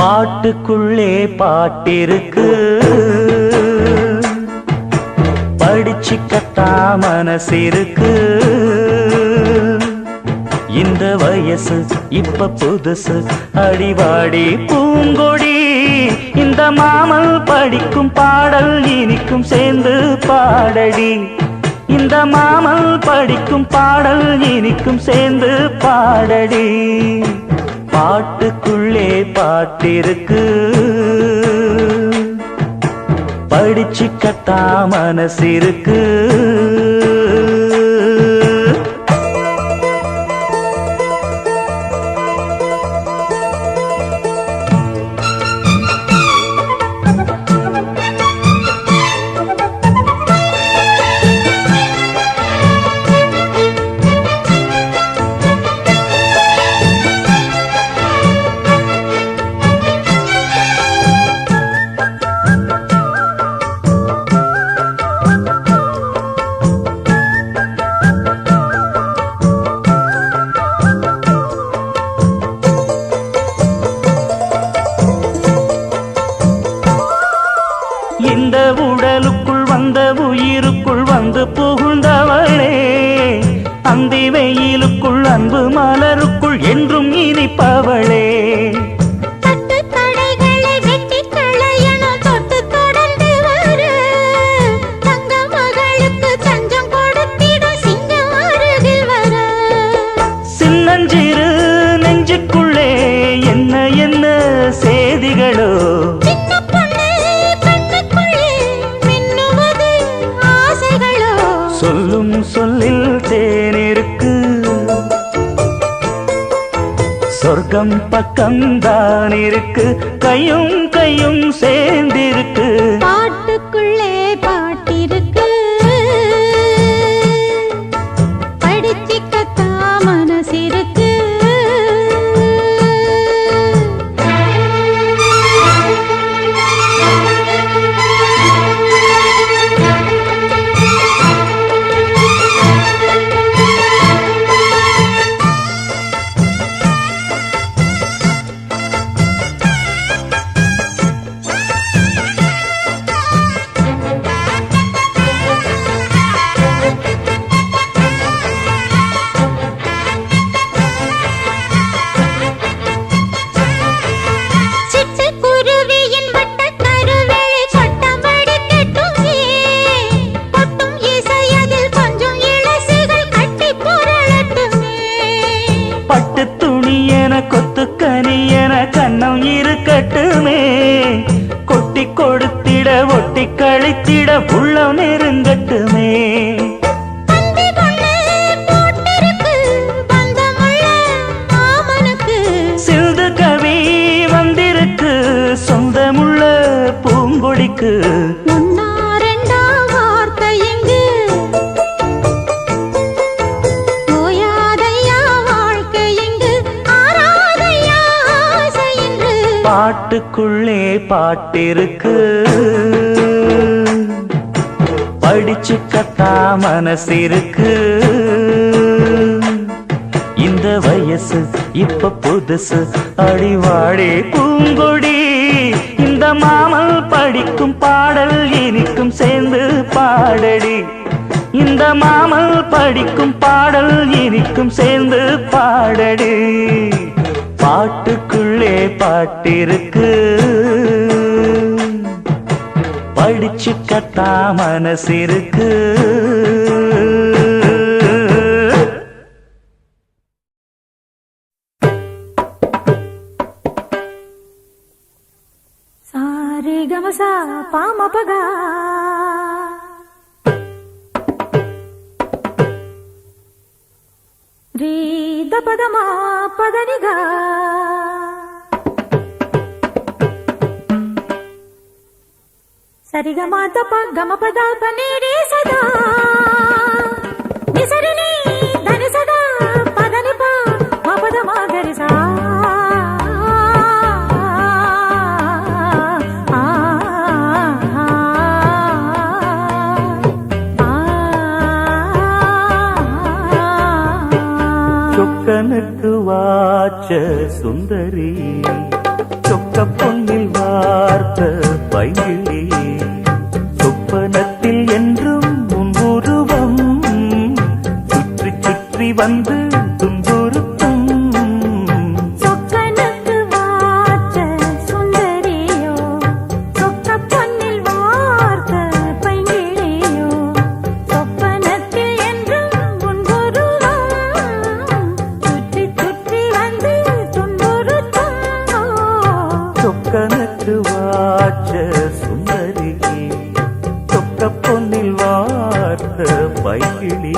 பாட்டுக்குள்ளே பாட்டிருக்கு, படிச்சுக்கத்தா மனசிருக்கு. இந்த வயசு இப்ப புதுசு, அடிவாடி பூங்கொடி. இந்த மாமல் படிக்கும் பாடல் இனிக்கும் சேர்ந்து பாடடி. இந்த மாமல் படிக்கும் பாடல் இனிக்கும் சேர்ந்து பாடடி. பாட்டுக்குள்ளே பாட்டிருக்கு, படிச்சுக்கத்தா மனசிருக்கு. இந்த உடலுக்குள் வந்த உயிருக்குள் வந்து புகுந்தவளே, அந்தி வெயிலுக்குள் அன்பு மலருக்குள் என்றும் இனிப்பவளே. சின்னஞ்சிறு நெஞ்சுக்குள்ளே என்ன என்ன சேதிகளோ, சொல்லும் சொல்லில் தேனிருக்கு. சொர்க்கம் பக்கம்தான் இருக்கு, கையும் கையும் சேர்ந்திருக்கு. பாட்டுக்குள்ளே பாட்டிருக்கு, படிச்சுக்கத்தா மனசிருக்கு. பட்டு துணி என கொத்துக்கனி என கண்ணம் இருக்கட்டுமே. கொட்டி கொடுத்திட ஒட்டி கழித்திட உள்ளம் நெருங்கட்டுமே. சிந்து கவி வந்திருக்கு, சொந்தமுள்ள பூங்கொடிக்கு. பாட்டுக்குள்ளே பாட்டிருக்கு, படிச்சுக்கத்தா மனசிருக்கு. இந்த வயசு இப்ப புதுசு, அடிவாடி பூங்கொடி. இந்த மாமல் படிக்கும் பாடல் இனிக்கும் சேர்ந்து பாடடி. இந்த மாமல் படிக்கும் பாடல் இனிக்கும் சேர்ந்து பாடடி. பாட்டுக்குள்ளே பாட்டிருக்கு, படிச்சுக்கத்தா மனசிருக்கு. சாரி கமசா பாமபகா ரீ தபதமா பதனிகா சரிகமா தப கம பத பனீரி சதா நிசரினி தனி சதா பதனி பா மபதமா கரிசா சொக்கனுக்கு வாச்ச சுந்தரி சொக்க பொன்னில் வார்த்த பைங்கிளி சொப்பனத்தில் என்றும் உன் உருவம் சுற்றி சுற்றி வந்து துன்புறுத்தும் சொக்கனுக்கு வாச்ச சுந்தரியோ சொக்க பொன்னில் வார்த்த பைங்கிளியோ சொப்பனத்தில் என்றும் உன் உருவம் சுற்றி சுற்றி வந்து துன்புறுத்தும் சொக்கனுக்கு வாச்ச சுந்தரி சொக்க பொன்னில் வார்த்த பைங்கிளி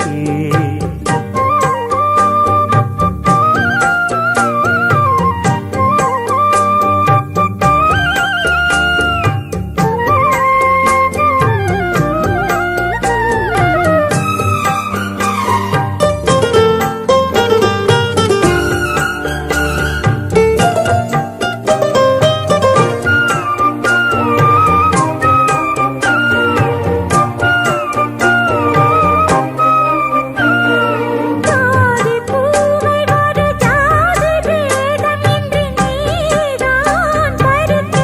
ஜாதி பூவை ஒரு ஜாதி பேதமின்றி நீதான் பறிக்க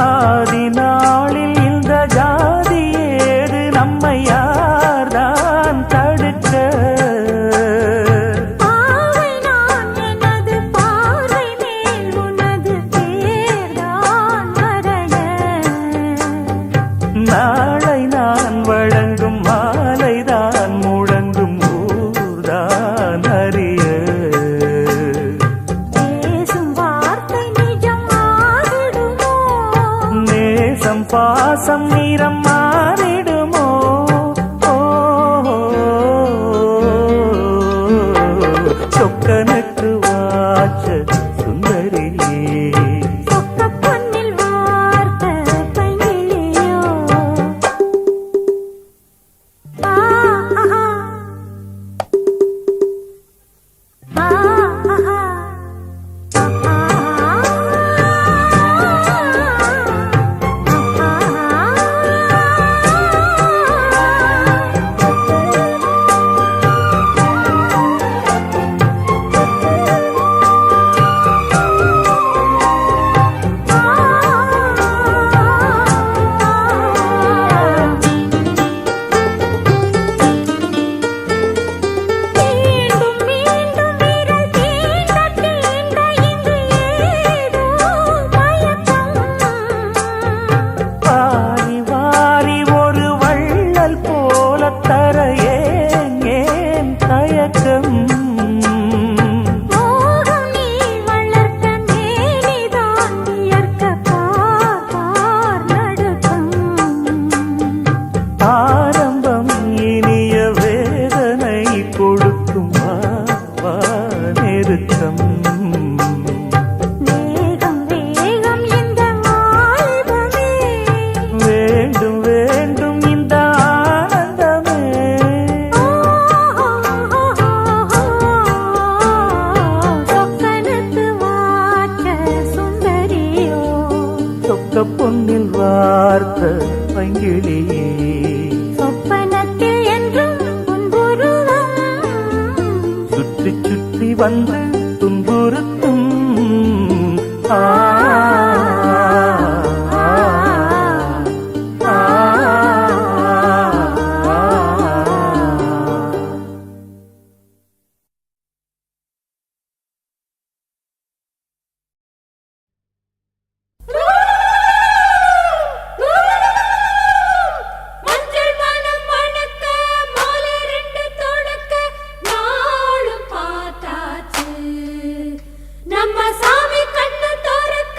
ஆதி நாளில் இந்த ஜாதி ஏது நம்மை யார்தான் தடுக்க பாவை நான் எனது பார்வை மேல் உனது பேர்தான் வரைய நாளை நான் வழங்கும் மாலைதான் முழங்கும் ஊர்தான் அறிய பேசும் வார்த்தை நிஜம் ஆகிடுமோ நேசம் பாசம் நிறம் மாறிடுமோ ஓ, சொக்கனுக்கு வாச்ச சுந்தரி சொக்க பொன்னில் வார்த்த பைங்கிளியோ ஆஹா ஆஹா மீண்டும் மீண்டும் விரல் தீண்ட தீண்ட இங்கு ஏதோ மயக்கம் வாரி வாரி ஒரு வள்ளல் போல தர ஏன் தயக்கம் மோகம் நீ வளர்த்த மேனிதான் வியர்க்க பார் நடுக்கம் ஆரம்பம் இனிய வேதனை கொடுக்கும் வா நெருக்கம் வேகம் வேகம் இந்த வாலிபமே வேண்டும் வேண்டும் இந்த ஆனந்தமே சொக்கனுக்கு வாச்ச சுந்தரியோ சொக்க பொன்னில் வார்த்த பைங்கிளியே சொப்பனத்தில் என்றும் உன்புருவம் சுற்றி சுற்றி வந்து துன்புறுத்தும் ஆ, ஆ, ஆ, மஞ்சள் மனம் மணக்க மாலை ரெண்டு தொடக்க நாளும் பார்த்தாச்சு நம்ம சாமி கண்ணு திறக்க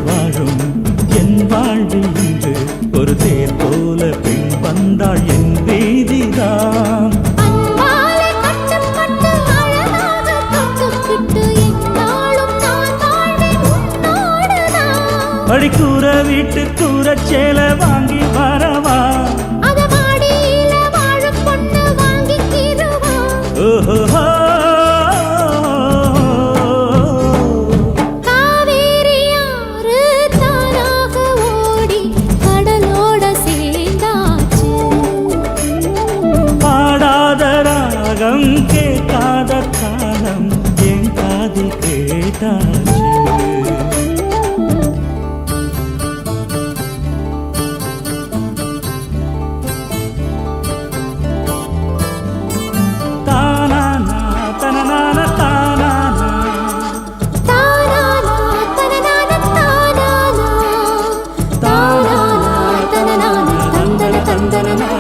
வாழும் என் வாழ்வில் இன்று ஒரு தேர் போல பெண் வந்தாள் என் வீதிதான். அன்பாலே கட்டுப்பட்டு அழகாக தொட்டுக்கிட்டு எந்நாளும் நான் வாழ்வேன் உன்னோடுதான். அடிக்கூற வீட்டு கூரச்சேல வாங்கி வரவா? அத மாடியில வாழும் பொண்ணு வாங்கிக்கிருவா. ஓஹோ காவேரி யாரு தானாக ஓடி கடலோட சேர்ந்தாச்சு. பாடாத ராகம் கேட்காத காலம் என் காதில் கேட்டாச்சு. தானானா தனனான தானானா தானானா தனனான தானானா தானானா தனனான தந்தன தந்தனனா.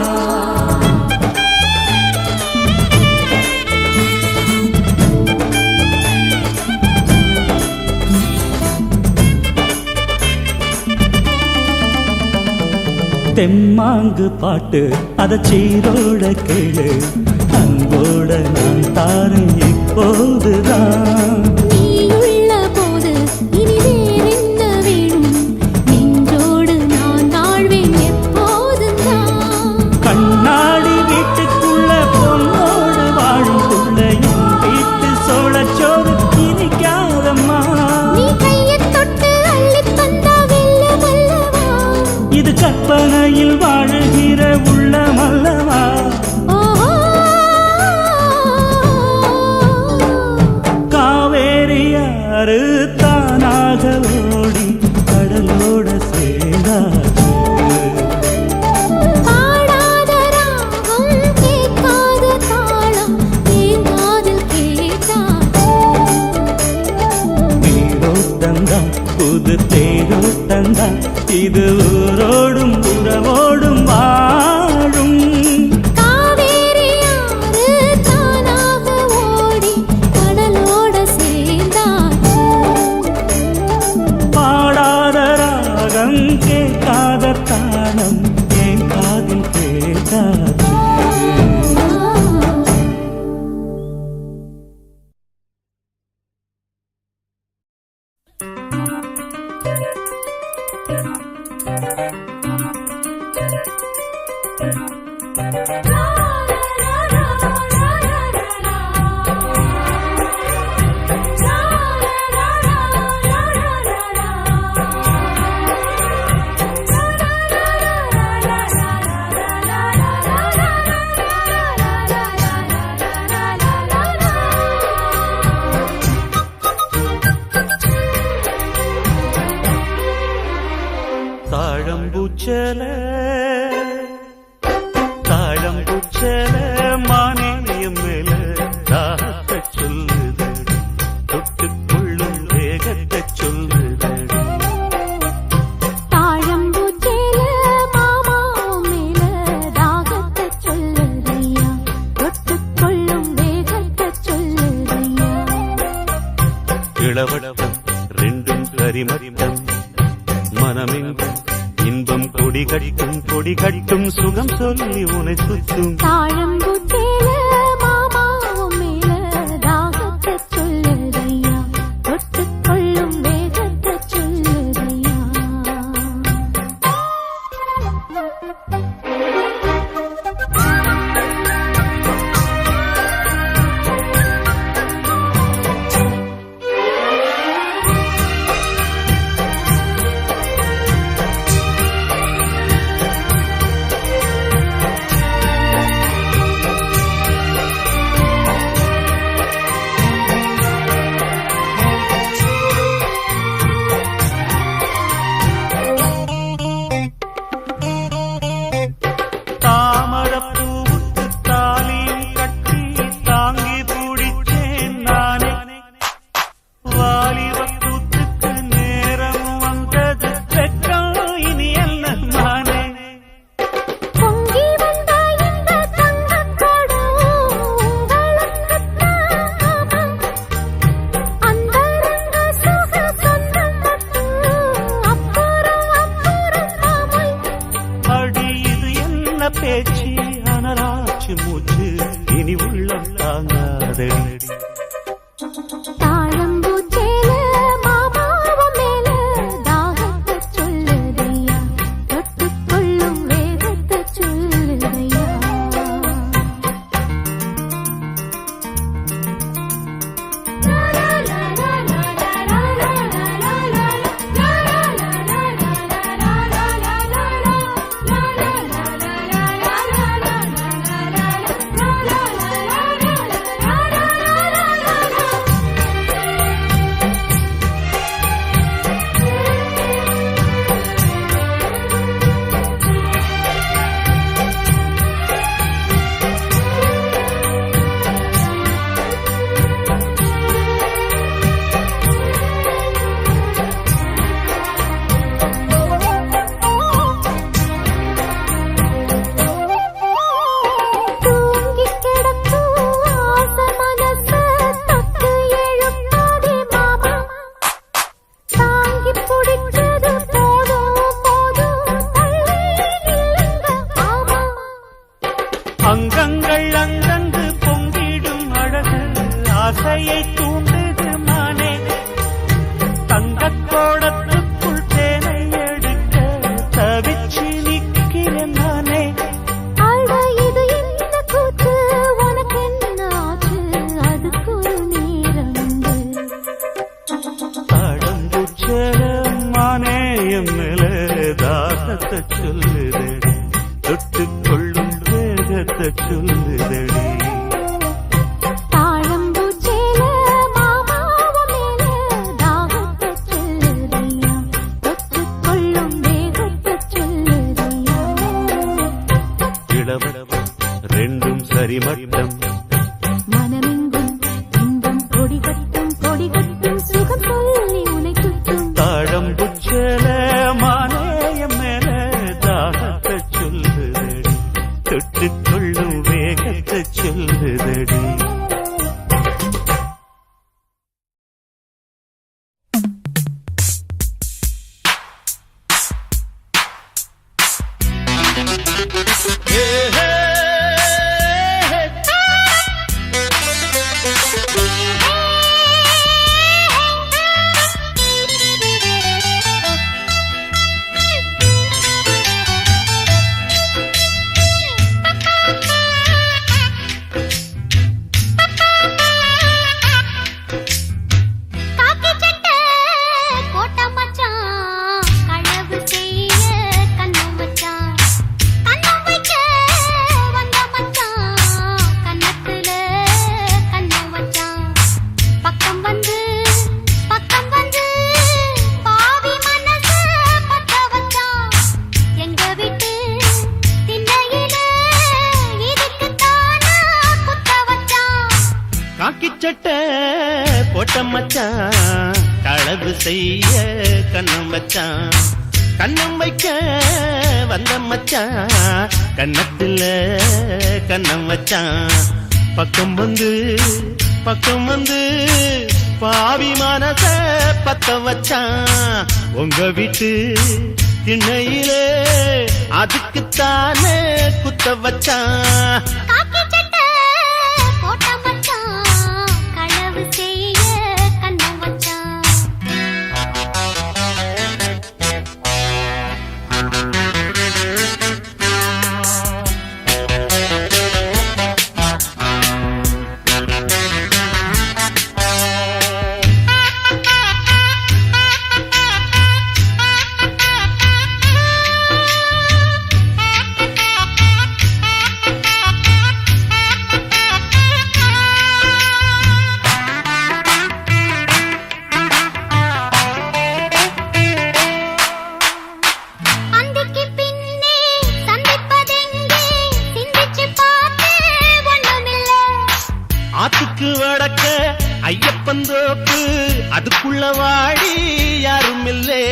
தெம்மாங்கு பாட்டு அத சீரோட கேளு, அன்போட நான் தாரேன் இப்போதுதான். நீ உள்ள போது இனி வேறென்ன வேணும், நெஞ்சோடு நான் வாழ்வேன் எப்போதுதான். கண்ணாடி வீட்டுக்குள்ள பொண்ணோடு வாழும் புள்ள என் வீட்டு சோழச்சோறு இனிக்காதம்மா. நீ கையைத் தொட்டு அள்ளித் தந்தா வெல்ல வல்லவா. இது கற்பனையில் வாழுகிற உள்ளமல்லவா? ஓஹோ காவேரியாறு தானாக ஓடி கடலோட சேர்ந்தாச்சு. பாடாத ராகம் கேட்காத தாளம் என் காதில் கேட்டாச்சு. நீரோட்டந்தான் புது தேரோட்டந்தான் இது ஊரோடும் உறவோடும் வாழும். காவேரி யாரு தானாக ஓடி கடலோட சேர்ந்தாச்சு. பாடாத ராகம் கேட்காத தாளம் என் காதில் கேட்டாச்சு. தாழம்பூச்சல தாழம்பூச்சல மானியம் மேல தாகத்தை சொல்லுது, தொட்டுக்கொள்ளும் வேகத்தை சொல்லுது. தாழம்பூச்சேல மாமா மேல தாகத்தை சொல்லுதையா, தொட்டுக்கொள்ளும் வேகத்தை சொல்லுதையா. இளவட்டம் ரெண்டும் கரிமட்டம் மனமெங்கும் இன்பம் கொடி கட்டும் சுகம் சொல்லி உனை சுத்தும். தாழம்பூச்சேல மாமா மேல தாகத்தை சொல்லுதையா, தொட்டுக்கொள்ளும் வேகத்தை சொல்லுதையா. பேச்சு அனராச்சு மூச்சு இனி உள்ளம் தாங்காதடி தாழம்பூச்சேல மாமாவம் மேல தாகத்தை சொல்லுதையா தொட்டுக்கொள்ளும் வேகத்தை சொல்லுதையா அங்கங்கள் அங்கங்கு பொங்கிடும் அழகு ஆசையை தூண்டுது மானே தங்கக் கோடத்துக்குள் தேனை எடுக்க தவிச்சு நிற்கிறேன் நானே அட இது என்ன கூத்து உனக்கு என்ன ஆச்சு அதுக்கு ஒரு நேரம் தாழம்பூச்சேலமானே என் மேல தாகத்தை சொல்லுதடி தொட்டுக்கொள்ளும் வேகத்தை சொல்லுதடி தாழம்பூச்சேல மாமாவம் மேல தாகத்தை சொல்லுதையா தொட்டுக்கொள்ளும் வேகத்தை சொல்லுதையா இளவரவ ரெண்டும் சரிமட்டம் மனமெங்கும் இன்பம் கொடிகட்டும் சுகம் சொல்லி உனை குத்தும் தாழம்பூச்சேலமானே என் மேல தாகத்தை சொல்லுதடி தொட்டுக்கொள்ளும் வேகத்தை சொல்லுதடி காக்கி சட்டை போட்ட மச்சான் களவு செய்ய கண்ணம் வச்சான் கண்ணம் வைக்க வந்த மச்சான் கண்ணத்துல கண்ணம் வச்சான் பக்கம் வந்து பாவி மனச பத்த வச்சான் எங்க விட்டு திண்ணையில இதுக்குத்தானா குத்த வச்சான் காக்கி சட்டை போட்ட மச்சான் களவு செய்ய கண்ணம் வச்சான் கண்ணம் வைக்க வந்த மச்சான் கண்ணத்துல கண்ணம் வச்சான் பக்கம் வந்து பாவி மனச பத்த வச்சான் உங்க வீட்டு திண்ணையிலே அதுக்குத்தானே குத்த வச்சான் காக்கி சட்டை போட்ட மச்சான் களவு செய்ய கண்ணம் வச்சான் அந்திக்கு பின்னே சந்திப்பதெங்கே சிந்திச்சு பார்த்து ஒண்ணுமில்லை ஆத்துக்கு வடக்க ஐயப்பன் தோப்பு அதுக்குள்ள வாடி யாரும் இல்லே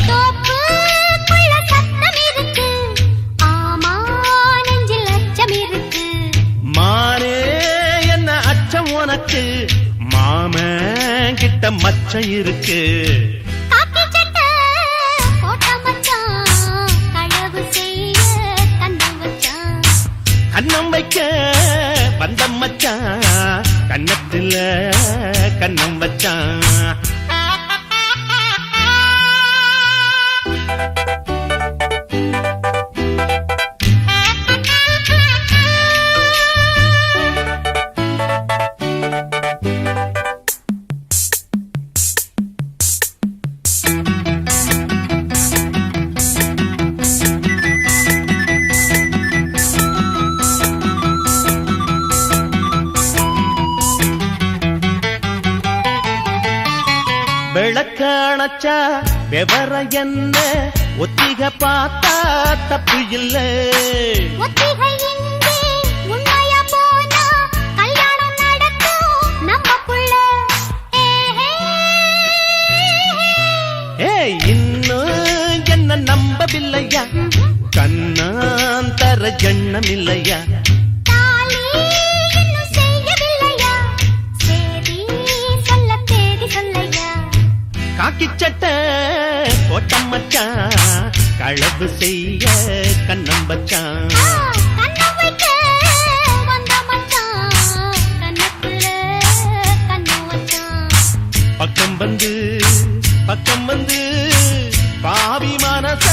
தோப்புக்குள்ள சத்தம் இருக்கு ஆமா நெஞ்சில் அச்சம் இருக்கு மானே என்ன அச்சம் உனக்கு மாமன் கிட்ட மச்சம் இருக்கு காக்கி சட்டை போட்ட மச்சான் கண்ணம் வச்சான். விளக்காணச்சா விவர என்ன ஒத்திக பார்த்தா தப்பு இல்ல. ஒத்திகை இங்கே உண்மையா போனா கல்யாணம் நடக்கும் நமக்குள்ள. இன்னும் என்ன நம்பவில்லையா? கண்ணாந்தர ஜண்ணம் இல்லையா? காக்கிச்சட்ட கோட்டம் மச்சான் களவு செய்ய கண்ணம் வச்சான். பக்கம் வந்து பாவி மனச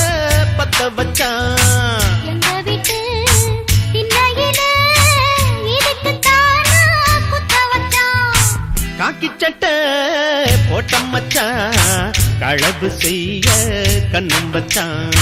பத்த வச்சான். காக்கிச்சட்ட கோட்டம் மச்சான் களவு செய்ய கண்ணம் வச்சான்.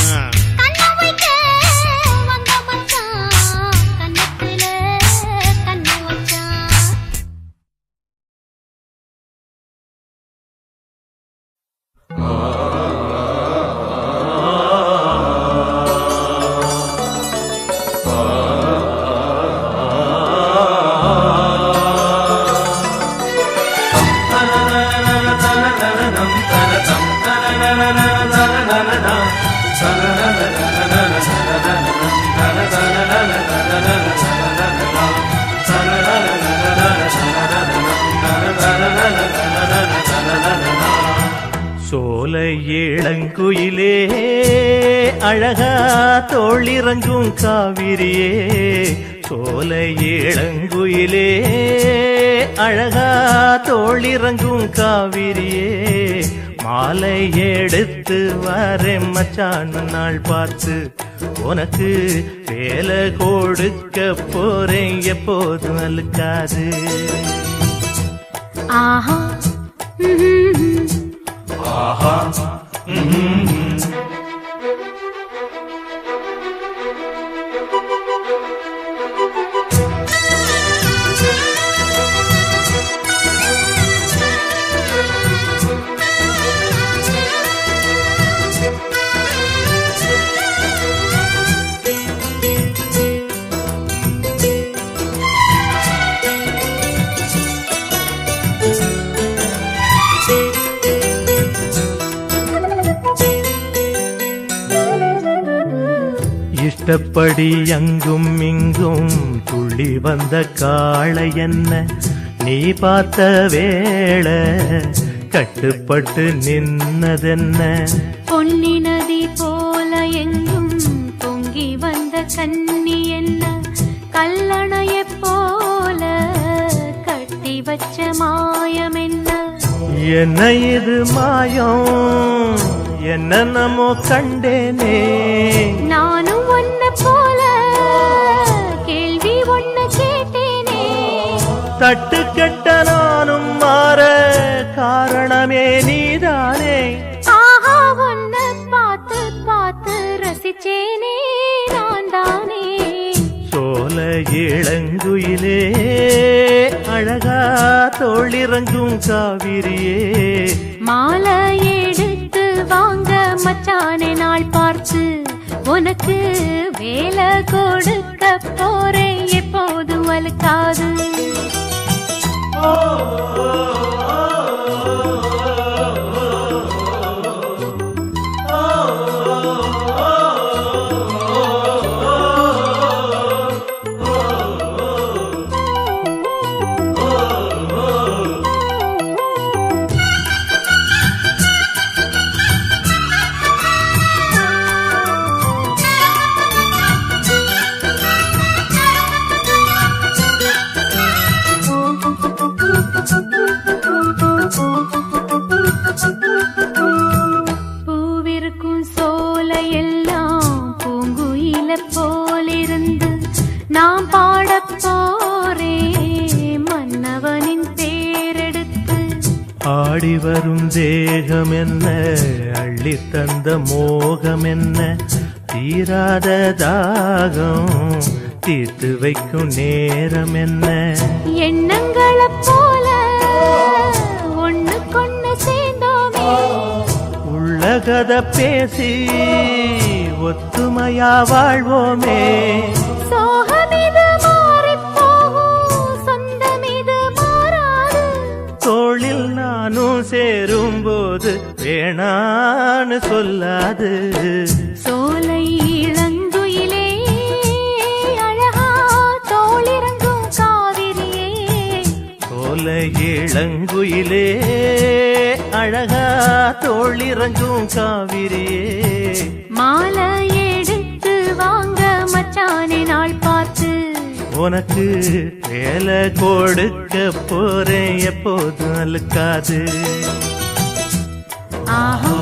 சோலை இளங்குயிலே அழகா தோளிறங்கும் காவிரியே. சோலை இளங்குயிலே அழகா தோளிறங்கும் காவிரியே. மாலை எடுத்து வரேன் மச்சான் நாள் பார்த்து. உனக்கு வேலை கொடுக்க போறேன் எப்போதும் அழுக்காது. ஆஹா ஆஹா இஷ்டப்படி அங்கும் இங்கும் துள்ளி வந்த காளை என்ன நீ பார்த்த வேளை கட்டுப்பட்டு நின்னதென்ன. பொன்னி நதி போல எங்கும் பொங்கி வந்த கன்னி என்ன கல்லணையை போல கட்டி வச்ச மாயம் என்ன. என்ன இது மாயம் என்ன நம்மோ கண்டேனே. நானும் ஒன்ன போல கேள்வி ஒன்ன கேட்டேனே. தட்டு கெட்ட நானும் மாற காரணமே நீதானே. ஆஹா ஒன்ன பார்த்து பார்த்து ரசிச்சேனே நான் தானே. சோல இளங்குயிலே அழகா தோளிறங்கும் காவிரியே. மாலை எடுத்து வாங்க மச்சானே நாள் பார்த்து. உனக்கு வேலை கொடுக்க போறேன் எப்போதும் அழுக்காது. ஆடி வரும் தேகம் என்ன அள்ளி தந்த மோகம் என்ன தீராத தாகம் தீர்த்து வைக்கும் நேரம் என்ன எண்ணங்களைப் போல ஒண்ணுக்கொண்ணு சேர்ந்தோமே உள்ளகத பேசி ஒத்துமையா வாழ்வோமே சோகமிது மாறிப் போகும் சொந்தமிது மாறாது தோளில் நானும் சேரும்போது வேணான்னு சொல்லாது சோலை இளங்குயிலே அழகா தோளிறங்கும் காவிரியே சோலை இளங்குயிலே அழகா தோளிறங்கும் காவிரியே மாலை எடுத்து வாங்க மச்சானே நாள் பார்த்து உனக்கு வேலை கொடுக்க போறேன் எப்போதும் அழுக்காது ஆஹா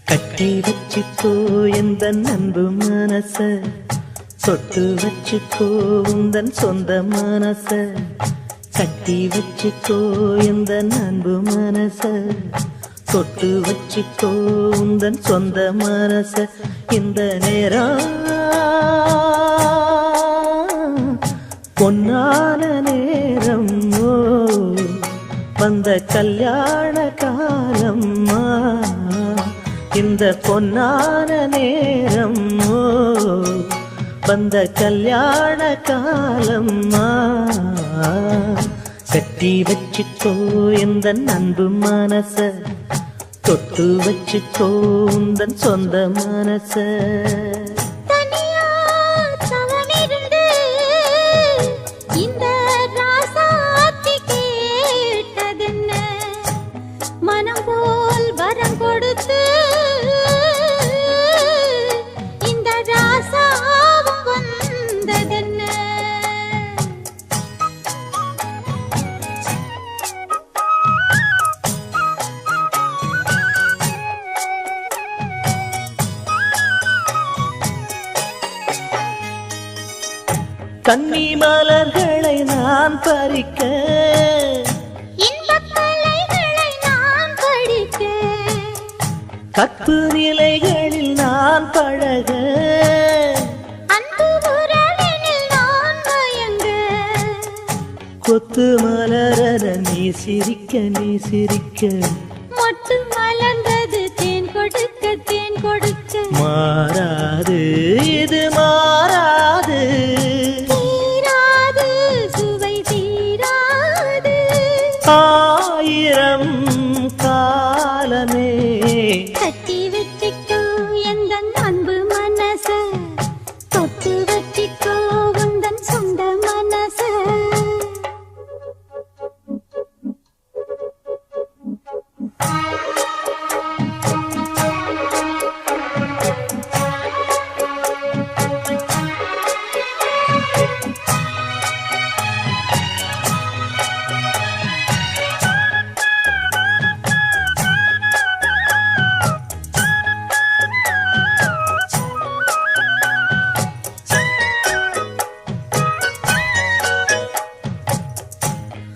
கட்டி வச்சுக்கோ எந்த அன்பு மனச தொட்டு வச்சுக்கோ உந்தன் சொந்த மனச கட்டி வச்சுக்கோ எந்த அன்பு மனச தொட்டு வச்சுக்கோ உந்தன் சொந்த மனச இந்த நேரம் பொன்னான நேரம் ஓ வந்த கல்யாண காலம்மா இந்த பொன்னான நேரம் ஓ வந்த கல்யாண காலம்மா கட்டி வச்சுக்கோ எந்த அன்பு மனச தொட்டு வச்சுக்கோ உந்தன் சொந்த மனச தனியா தவமிருந்து இந்த ராசாத்தி கேட்டதென்ன மனம் போல் வரம் கொடுத்து இந்த ராசாவும் வந்ததென்ன கன்னி மலர்களை நான் பறிக்க இன்பக் கலைகளை நான் படிக்க கற்பு நிலைகளில் நான் பழக அன்பு உறவினில் நான் மயங்க கொத்து மலர நீ சிரிக்க நீ சிரிக்க மொட்டு மலர்ந்தது தேன் கொடுக்க தேன் கொடுக்க மாறாது இது மாறாது தீராது சுவை தீராது ஆயிரம் காலமே கட்டி வச்சிக்கோ எந்த அன்பு மனச தொட்டு வச்சிக்கோ உந்தன் சொந்த மனச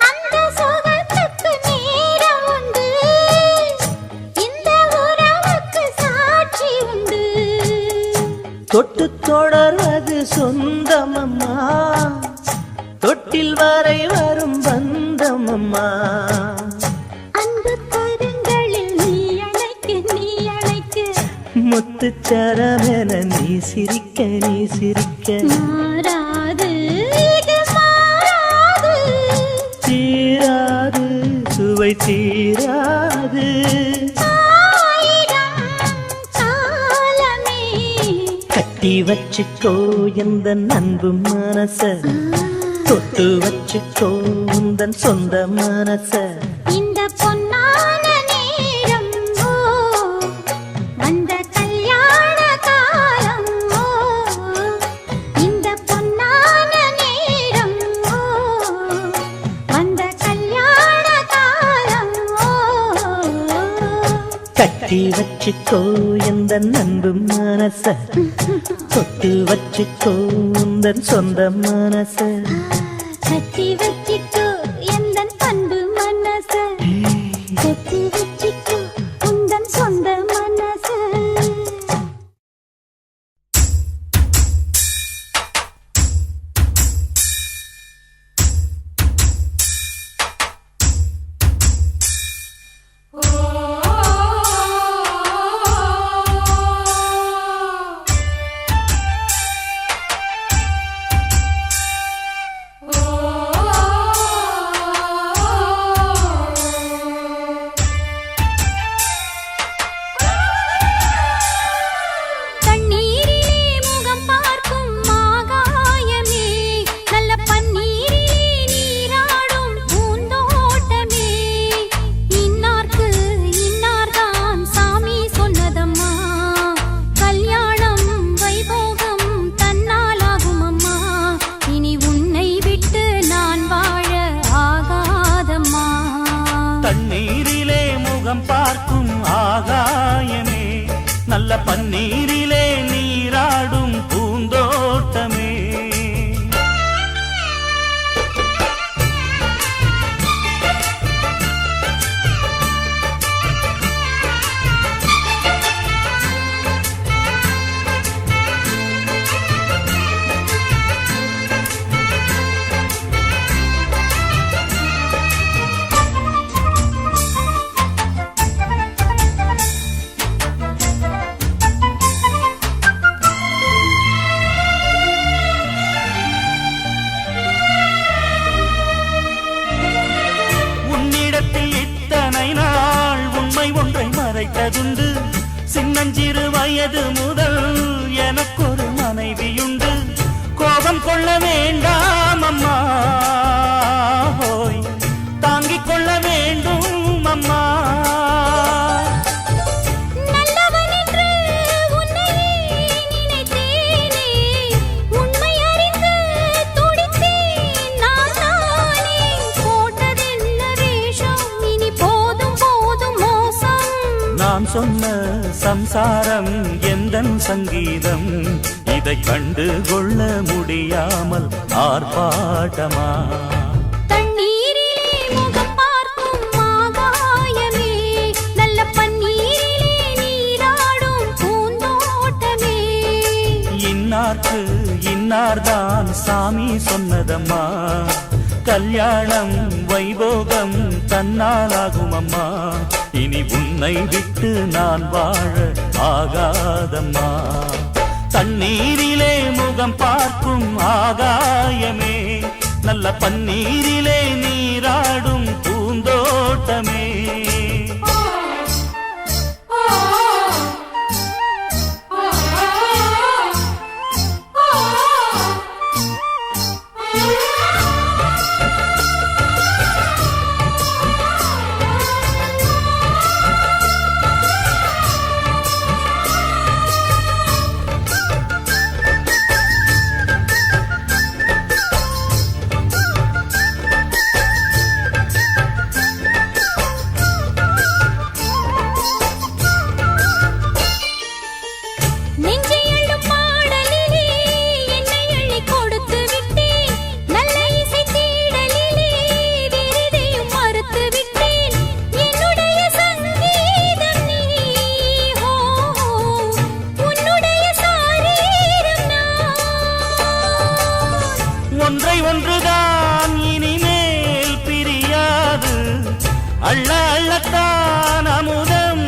அந்த சுகத்துக்கு நேரம் உண்டு இந்த உறவுக்கு சாட்சி உண்டு தொட்டு தொடர்வது சொந்தமம்மா தொட்டில் வரை வரும் பந்தமம்மா அன்பு கரங்களில் நீ அழைக்க முத்துச்சரமென நீ சிரிக்க நீ சிரிக்க மாறாது இது மாறாது தீராது சுவை தீராது ஆயிரம் காலமே கட்டி கட்டி வச்சுக்கோ எந்த அன்பு மனச, தொட்டு வச்சுக்கோ உந்தன் சொந்த மனச. இந்த பொன்னான நேரம் ஓ, வந்த கல்யாண காலம் ஓ, இந்த பொன்னான நேரம் ஓ, வந்த கல்யாண காலம் ஓ. கட்டி வச்சுக்கோ எந்த அன்பு மனச, தொட்டு வச்சுக்கோ உந்தன் சொந்த மனச. கட்டி வச்சிக்கோ எந்தன் அன்பு மனச, கட்டி வச்சிக்கோ உந்தன் சொந்த மனச. நல்ல பன்னீரிலே நீராடும் பூந்தோட்டமே. மறைத்ததுண்டு சின்னஞ்சிறு வயது முதல் எனக்கொரு மனைவியுண்டு. கோபம் கொள்ள வேண்டாம் அம்மா, ஹோய் தாங்கிக் கொள்ள வேண்டும் அம்மா. நான் சொன்ன சம்சாரம் எந்தன் சங்கீதம், இதை கண்டு கொள்ள முடியாமல் ஆர்ப்பாட்டமா. தண்ணீரிலே முகம் பார்க்கும் ஆகாயமே, நல்ல பன்னீரிலே நீராடும் பூந்தோட்டமே. இன்னார்க்கு இன்னார்தான் சாமி சொன்னதம்மா, கல்யாணம் வைபோகம் தன்னாலாகும் அம்மா. இனி உன்னை விட்டு நான் வாழ ஆகாதம்மா. தண்ணீரிலே முகம் பார்க்கும் ஆகாயமே, நல்ல பன்னீரிலே நீராடும் பூந்தோட்டமே. ஒன்றை ஒன்றுதான் இனிமேல் பிரியாது, அள்ள அள்ளத்தான் அமுதம்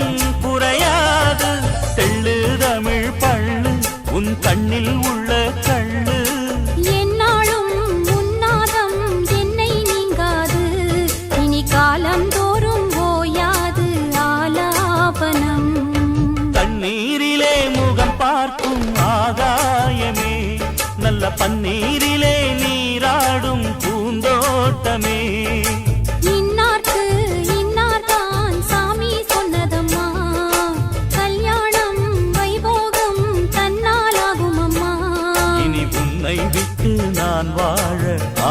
குறையாது. தெள்ளு தமிழ் பள்ளு உன் கண்ணில் உள்ள கள்ளு, என்னாலும் உன்னாதம் என்னை நீங்காது. இனி காலம் தோறும் ஓயாது ஆலாபனம். தண்ணீரிலே முகம் பார்க்கும் ஆகா நல்ல பன்னீரிலே நீராடும் பூந்தோட்டமே. இன்னார்க்கு இன்னார்தான் சாமி சொன்னதம்மா, கல்யாணம் வைபோகம் தன்னாலாகும் அம்மா. இனி உன்னை விட்டு நான் வாழ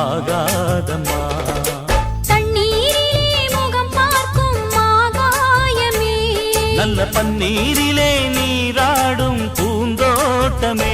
ஆகாதம்மா. தண்ணீரிலே முகம் பார்க்கும் ஆகாயமே, நல்ல பன்னீரிலே நீராடும் பூந்தோட்டமே.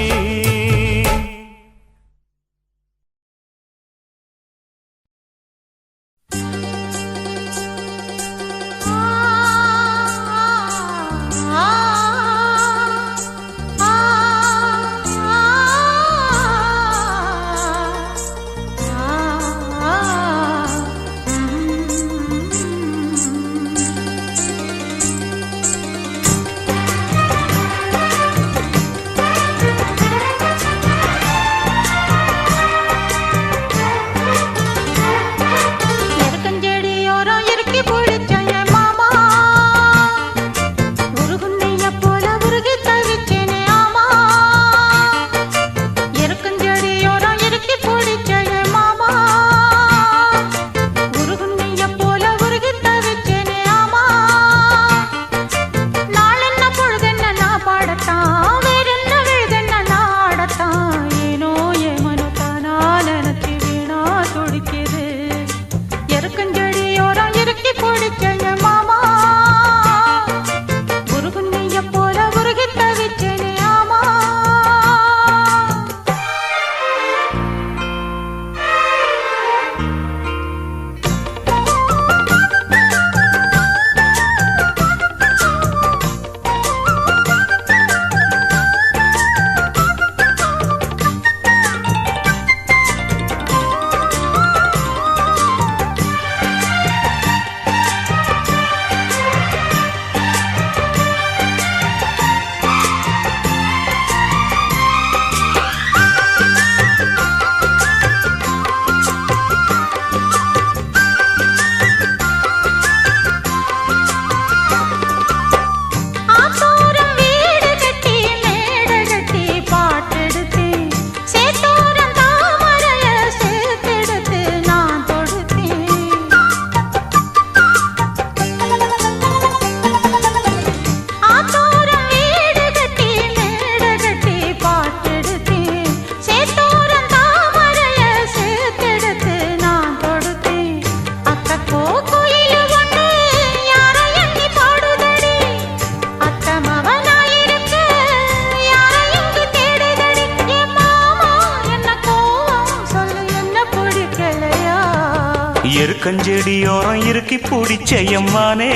எருக்கஞ்செடியோரம் இறுக்கி பிடிச்சையம்மானே,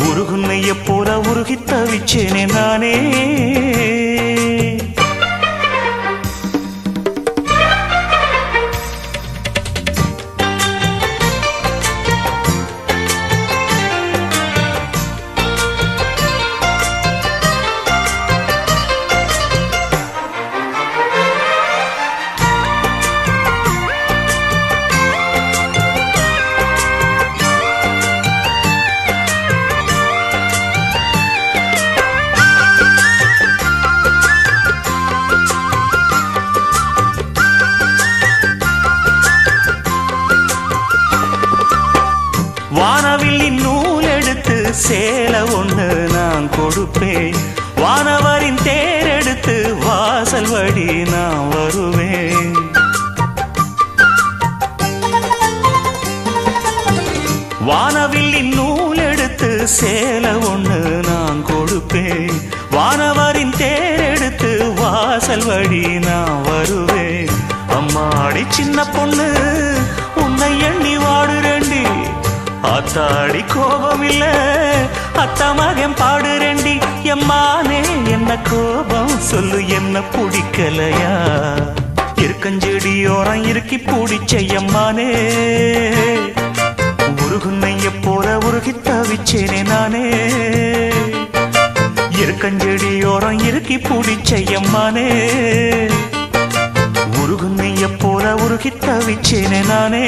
உருகுன்னைய போல உருகி தவிச்சேனே நானே. வானவில்லின் நூல் எடுத்து சேலை ஒண்ணு நான் கொடுப்பேன், வானவரின் தேரெடுத்து வாசல் வழி நான் வருவேன். வானவில்லின் நூல் எடுத்து சேலை ஒண்ணு நான் கொடுப்பேன், வானவரின் தேரெடுத்து வாசல் வழி நான் வருவேன். அம்மாடி சின்ன பொண்ணு உன்னை எண்ணி வாடுறேண்டி, ஆத்தாடி கோபம் இல்ல அத்த மகன் பாடுறேண்டி. எம்மானே என்ன கோபம் சொல்லு, என்ன பிடிக்கலையா? இருக்கஞ்செடியோரம் இறுக்கி பிடிச்சையம்மானே, உருகுன்னைய போல உருகி தவிச்சேனே நானே. இருக்கஞ்செடியோரம் இறுக்கி பிடிச்சையம்மானே, உருகுன்னைய போல உருகி தவிச்சேனே நானே.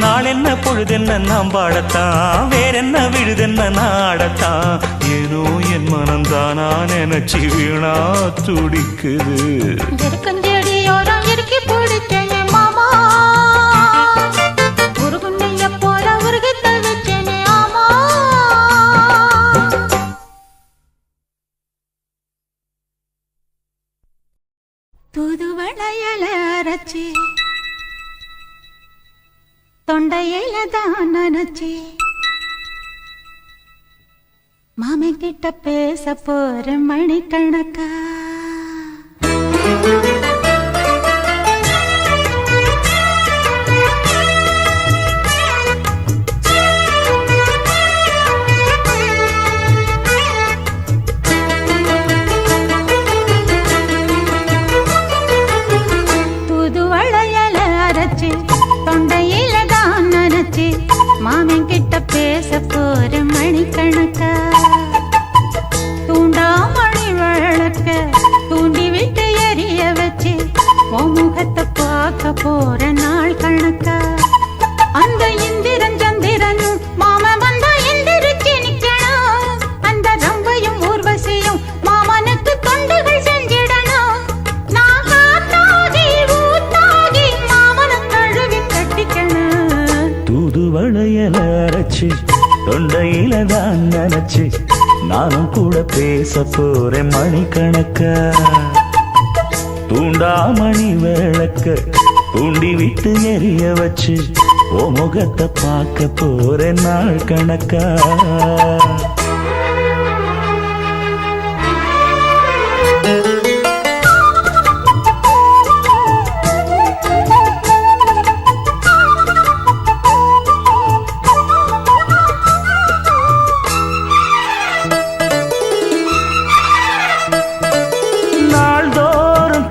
நாள் என்ன பொழுதென்ன நாம் பாடத்தான், வேறென்ன விழுதென்ன நாடத்தான். ஏனோ என் மனம்தானா நினைச்சு வீணா துடிக்குது. இருக்கஞ்செடியோரம் இறுக்கி பிடிச்சேன் மாமா, ஒரு குண்டைய போல உருகி தவிச்சேனே ஆமா. தூதுவளையல அரைச்சி தொண்டையில தான் நினைச்சி மாமி கிட்ட பேச போற மணிக்கணக்கா. தூதுவளையல அரைச்சி தொண்டையில தான் நினைச்சி மாமி கிட்ட பேச போற மணிக்கணக்கா. தூண்டாமணி விளக்க தூண்டி விட்டு எரிய வச்சு உன் முகத்தை பார்க்க போற நாள் கணக்கா. அந்த இந்திரன் சந்திரனும் மாம வந்தா எந்திரிச்சு நிக்கணும். அந்த ரம்பையும் ஊர்வசியும் மாமனுக்கு தொண்டுகள் செஞ்சிடணும். நான் காத்தாகி ஊத்தாகி மாமனை கழுவி கட்டிக்கணும். தூதுவளையல அரைச்சு தொண்டையில தான் நினைச்சு நானும் கூட பேச போறேன் மணிக்கணக்கா. தூண்டாமணி விளக்க தூண்டி விட்டு எரிய வச்சு ஓ முகத்தை பார்க்க போறேன் நாள் கணக்கா.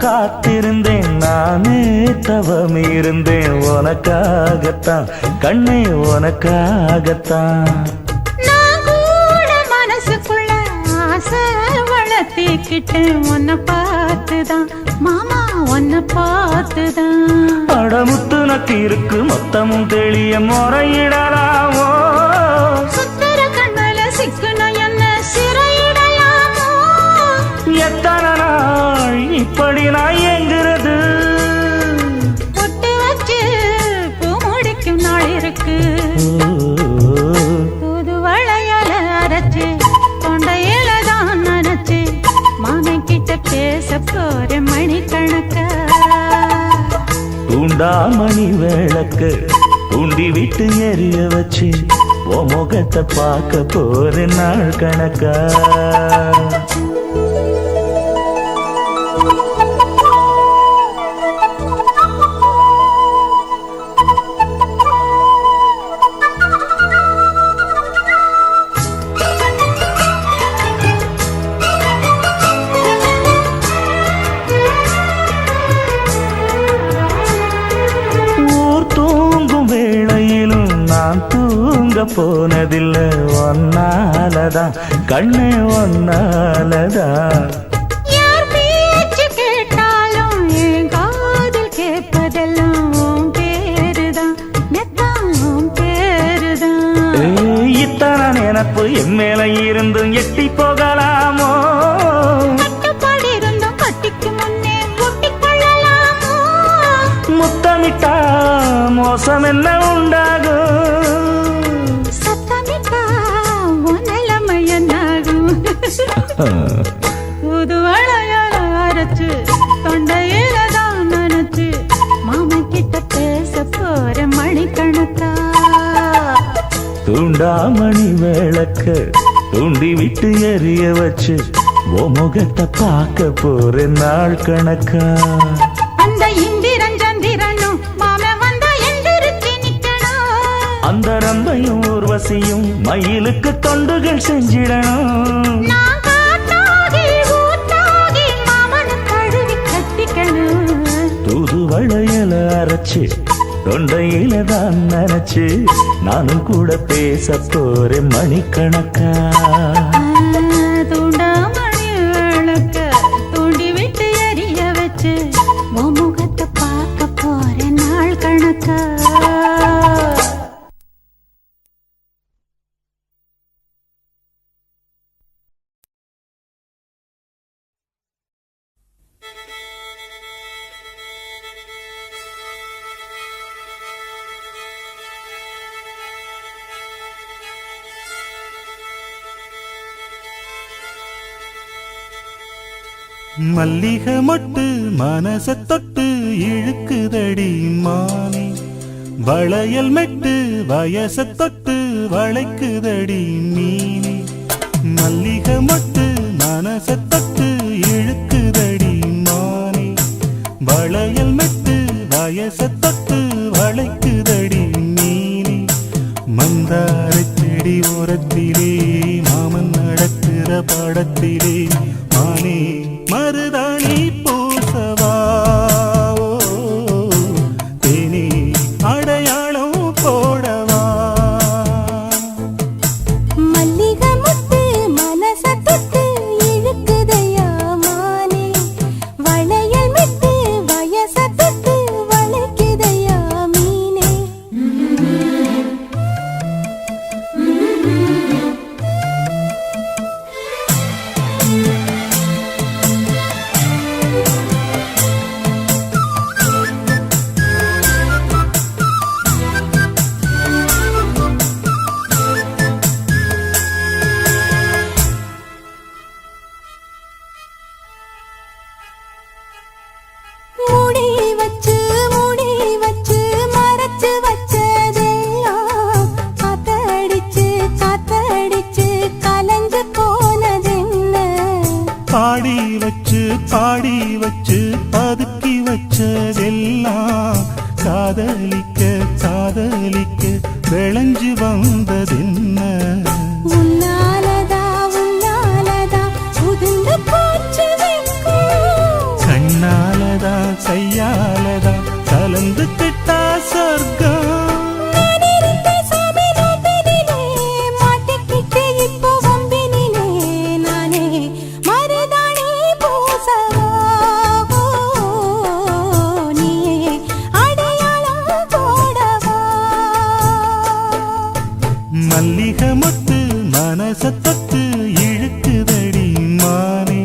காத்திருந்தேன் நானே தவம் இருந்தேன் உனக்காகத்தான் கண்ணே உனக்காகத்தான். நான் கூட மனசுக்குள்ள ஆசை வளர்த்திக்கிட்டேன் உன்னை பார்த்துதான் மாமா உன்னை பார்த்துதான். படமுத்து நக்கு இருக்கு மொத்தமும் தெளிய முறையிடலாமோ. சுத்தர கண்ணல சிக்கன என்ன சிறையிடலாமோ. எத்தனை நாள் இப்படி நான் எங்கிறது. பொட்டு வச்சு பூ முடிக்கும் நாள் இருக்கு. தூதுவளையல அரைச்சு தொண்டையில தான் நினைச்சு மாமி கிட்ட பேச போற மணிக்கணக்கா. தூண்டாமணி விளக்கு தூண்டி விட்டு எரிய வச்சு ஓ முகத்தை பார்க்க போற நாள் கணக்கா. போனதில்ல ஒன்னாலதான் கண்ணே ஒன்னாலதான். யார் பேச்சு கேட்டாலும் என் காதில் கேட்பதெல்லாம் உன் பேருதான் நெத்தான் உன் பேருதான். இத்தனை நினப்பு என் மேல இருந்தும் எட்டி போகலாமோ. கட்டுப்பாடு இருந்தும் கட்டிக்கு முன்னே ஒட்டிக்கொள்ளலாமோ. முத்தமிட்டா மோசம் என்ன உண்டாகும். புதுவளையல அரைச்சு தொண்டையில தான் நினைச்சு மாமா கிட்ட பேச போற மணிக்கணக்கா. தூண்டாமணி விளக்க தூண்டி விட்டு எரிய வச்சு ஓ முகத்தை பார்க்க போற நாள் கணக்கா. அந்த இந்திரன் சந்திரனும் மாம வந்தா எந்திரிச்சு நிக்கணும். அந்த ரம்பையும் ஊர்வசியும் மயிலுக்கு தொண்டுகள் செஞ்சிடணும். நான் காத்தாகி ஊத்தாகி மாமனை கழுவி கட்டிக்கணும். தூதுவளையல அரைச்சு தொண்டையில தான் நினைச்சு நானும் கூட பேச போறேன் மணிக்கணக்கா. தூண்டாமணி விளக்க தூண்டி விட்டு எரிய வச்சு முகத்தை பார்க்க போற நாள் கணக்கா. மல்லிகை மொட்டு மனச தொட்டு இழுக்குதடி மானே வளையல் மெட்டு வயச தொட்டு வளைக்குதடி மீனே மல்லிகை மொட்டு மனச தொட்டு இழுக்குதடி மானே வளையல் மெட்டு வயச தொட்டு வளைக்குதடி மீனே மந்தார செடி ஓரத்திலே மாமன் நடக்கிற படத்திலே மானே மருதாணி பூசவா தேனி அடையாளம் போடவா மல்லிகை முத்து மனச தொட்டு இழுக்குதையா மானே வளையல் மிட்டு வயச தொட்டு வளைக்குதையா மீனே மூடி வச்சு மறைச்சு வச்சதெல்லாம் காத்தடிச்சு கலஞ்சு போனதென்ன பாடி வச்சு பதுக்கி வச்சதெல்லாம் காதலிக்க விளைஞ்சு வந்ததென்ன உன்னாலதா உதிர்ந்து போச்சு வெட்கம் கண்ணாலதா கையாலதா கலந்து கிட்டா சொர்க்கம் நான் இருந்த சாமி நோம்பினிலே மாட்டிக்கிட்டு இப்போ வம்பினிலே நானே மருதாணி பூசவா நீயே அடையாளம் போடவா மல்லிகை மொட்டு மனச தொட்டு இழுக்குதடி மானே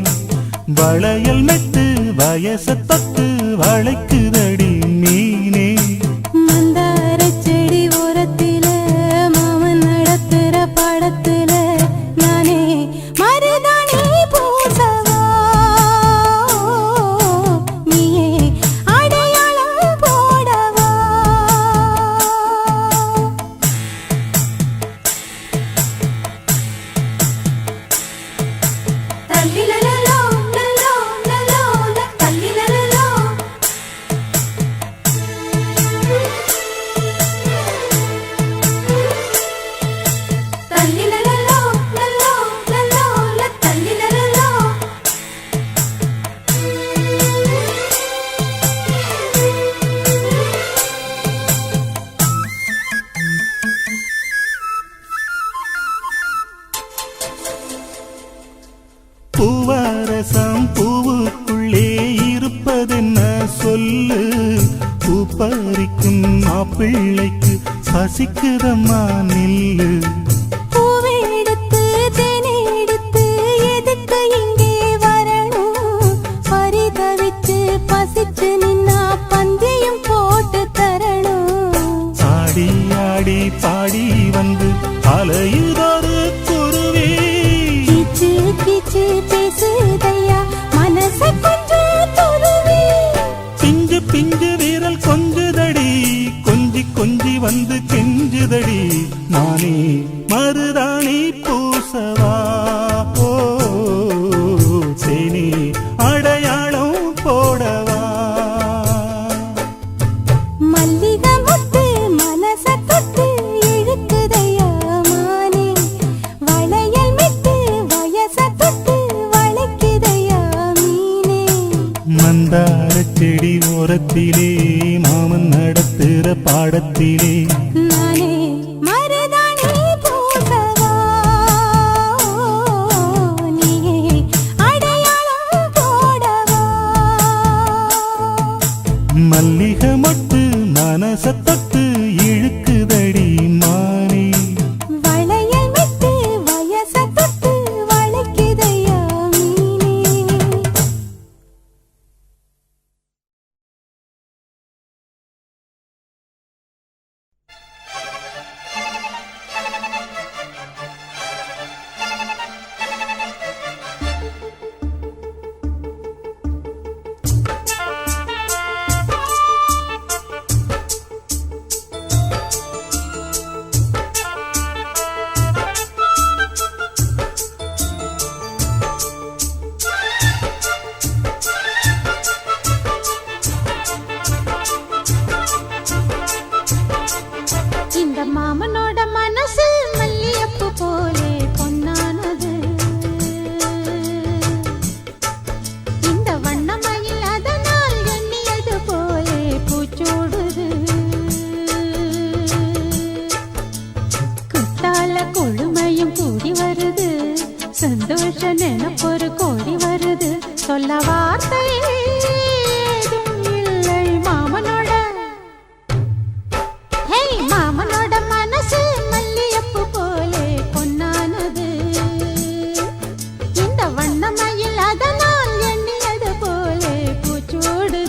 வளையல் மெட்டு வயச தொட்டு வளைக்குதடி மீனே மந்தார செடி ஓரத்தில மாமன் நடத்துற படத்துல நானே மருதாணி பூசவா நீயே அடையாளம் போடவா தல்லிலலலோ லலோ லலோ தல்லிலலலோ தல்லிலலலோ லலோ லலோ தல்லிலலலோ பூவரசம் பூவுக்குள்ளே இருப்பதென்ன சொல்லு பூ பறிக்கும் மாப்பிள்ளைக்கு பசிக்குதம்மா நில்லு பூவெடுத்து தேனெடுத்து எதுக்கு இங்கே வரணும் பரிதவிச்சு பசிச்சு நின்னா பந்தியும் போட்டு தரணும் ஆடி ஆடி பாடி வந்து அலையுதொரு குருவி கீச்சு கீச்சு பேசுதையா மனச கொஞ்சம் துருவி பிஞ்சு பிஞ்சு வீரல் கொஞ்சுதடி கொஞ்சி வந்து கெஞ்சுதடி நானே மருதாணி பூசவா தேனி அடையாளம் போடவா மல்லிகை முத்து மனச தொட்டு இழுக்குதையா மானே வளையல் மிட்டு வயச தொட்டு வளைக்குதையா மீனே மந்தார செடி ஓரத்திலே மாமன் நடத்துற பாடத்திலே நானே மருதாணி பூசவா நீயே அடையாளம் போடவா மல்லிகை மொட்டு மனச தொட்டு இழுக்குதடி மானே வளையல் மிட்டு வயச தொட்டு வளைக்குதையா மீனே வார்த்தை ஏதும் இல்லை மாமனோட. ஹே மாமனோட மனசு மல்லியப்பு போலே பொன்னானது. இந்த வண்ணமயில் அதனால் எண்ணியது போலே பூச்சோடுது.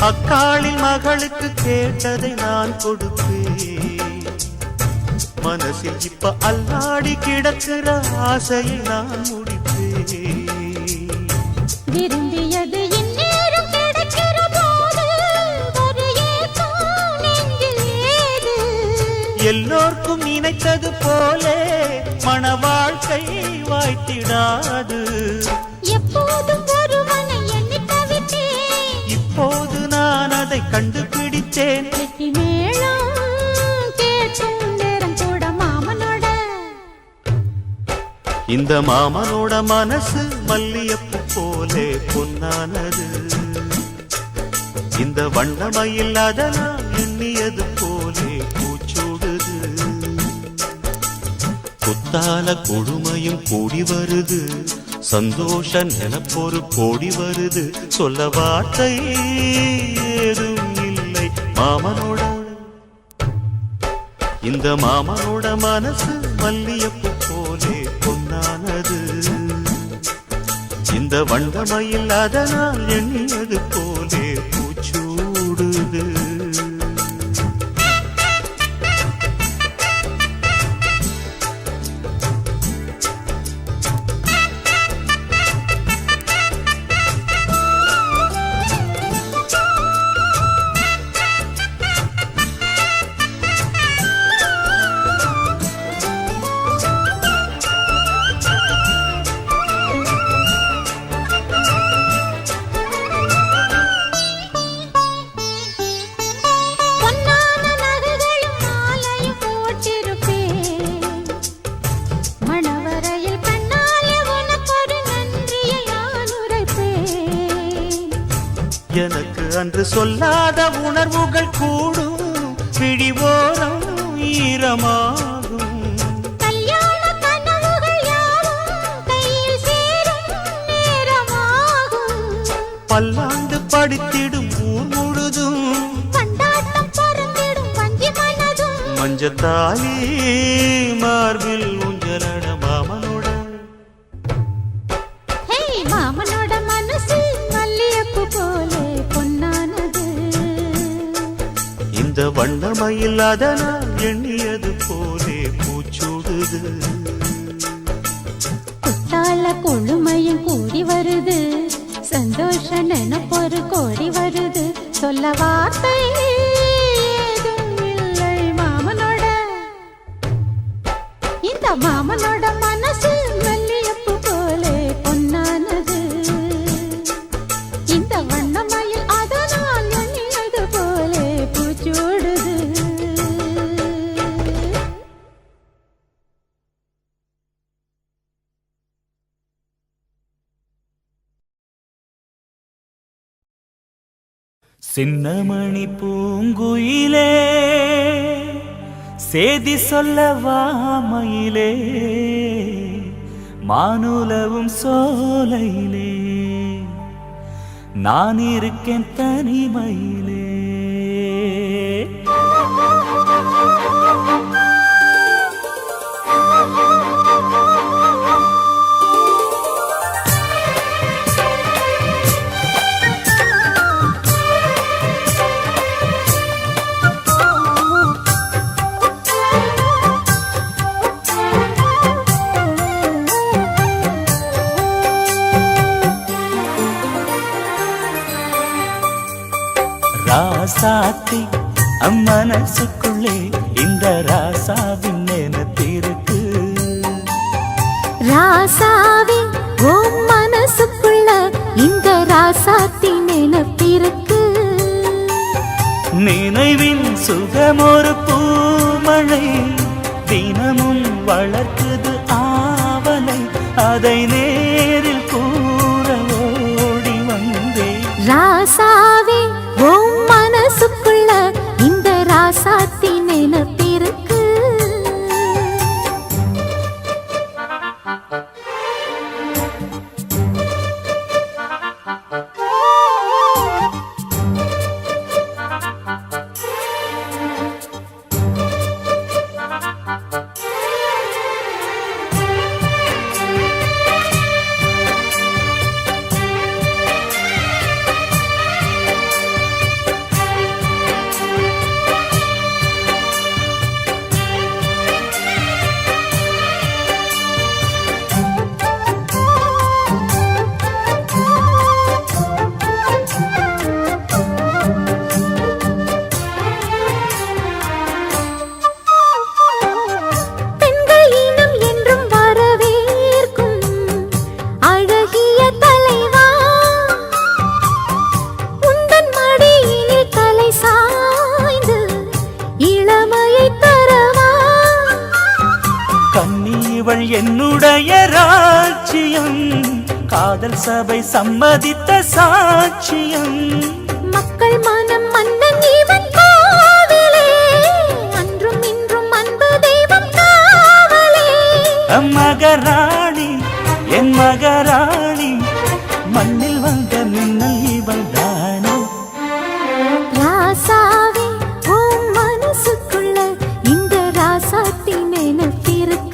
அக்காளின் மகளுக்கு கேட்டதை நான் கொடுப்பேன். மனசில் இப்ப அல்லாடி கிடக்கிற ஆசையை நான் முடிப்பேன். விரும்பியது இந்நேரம் கிடைக்கிற போது ஒரு ஏக்கம் நெஞ்சில் ஏது? எல்லோர்க்கும் நினைத்தது போலே மன வாழ்க்கை வாய்த்திடாது. எப்போதும் ஒருவனை எண்ணி தவித்தேன். இப்போது நான் அதை கண்டுபிடித்தேன். வெற்றி மேளம் கேட்கும் நேரம் கூட மாமனோட. இந்த மாமனோட மனசு மல்லியப்பு போலே பொன்னானது. இந்த வண்ணமயில் அதனால் எண்ணியது போலே பூச்சூடுது. குத்தால கொடுமையும் கூடி வருது. சந்தோஷ நிலப்பொரு கோடி வருது. சொல்ல வார்த்தை ஏதும் இல்லை மாமனோட. இந்த மாமனோட மனசு மல்லியப்பு போலே பொன்னானது. இந்த வண்டமயில் அதனால் எண்ணியது போலே பூச்சூடுது. பொன்னான நகைகளும் மாலையும் போட்டிருப்பேன். மணவரையில் கண்ணாலே உனக்கொரு நன்றியை நான் உரைப்பேன். எனக்கு அன்று சொல்லாத உணர்வுகள் கூடும். பிடிவோரம் ஈரமாகும். கல்யாண கனவுகள் யாவும் கையில் சேரும் நேரமாகும். பல்லாண்டு படித்திடும் ஊர் முழுதும் கொண்டாட்டம் பறந்திடும் வஞ்சி மனதும். மஞ்சத்தாலி மார்பில் ஊஞ்சலட மாமனோட. ஹே மாமனோட மனசு மல்லியப்பு போலே பொன்னானது. இந்த வண்ணமயில் அதனால் எண்ணியது போலே பூச்சூடுது. குத்தால கொழுமையும் கூடி வருது. சந்தோஷ நினைப்பொரு கோடி வருது. சொல்ல வார்த்தை ஏதும் இல்லை மாமனோட. இந்த மாமனோட மனசு மல்லியப்பு போலே பொன்னானது. இந்த வண்ணமயில் அதனால் எண்ணியது போலே பூச்சூடுது. சின்னமணி பூங்குயிலே சேதி சொல்லவா மயிலே, மானுலவும் சோலையிலே நான் இருக்கேன் தனிமையிலே. ராசாத்தி அம்மனசுக்குள்ளே இந்த ராசாவின் நினைத்திருக்கு. ராசாவே உன் மனசுக்குள்ள இந்த ராசாத்தி நினைப்பிருக்கு. நினைவின் சுகமொரு பூமழை தினமும் வளர்க்குது ஆவலை அதை நேரில் கூற ஓடி வந்தேன் ராசாவே உன் மனசுக்குள்ள இந்த ராசாத்தி நினைப்பிருக்கு என்னுடைய ராஜ்யம் காதல் சபை சம்மதித்த சாட்சியம் மக்கள் மனம் மன்னன் இவன் கோவிலே அன்றும் இன்றும் அன்பு தெய்வம் காவலே மகராணி என் மகராணி மண்ணில் வந்த மின்னல் இவள் தானே ராசாவே உன் மனசுக்குள்ள இந்த ராசாத்தி நினைப்பிருக்கு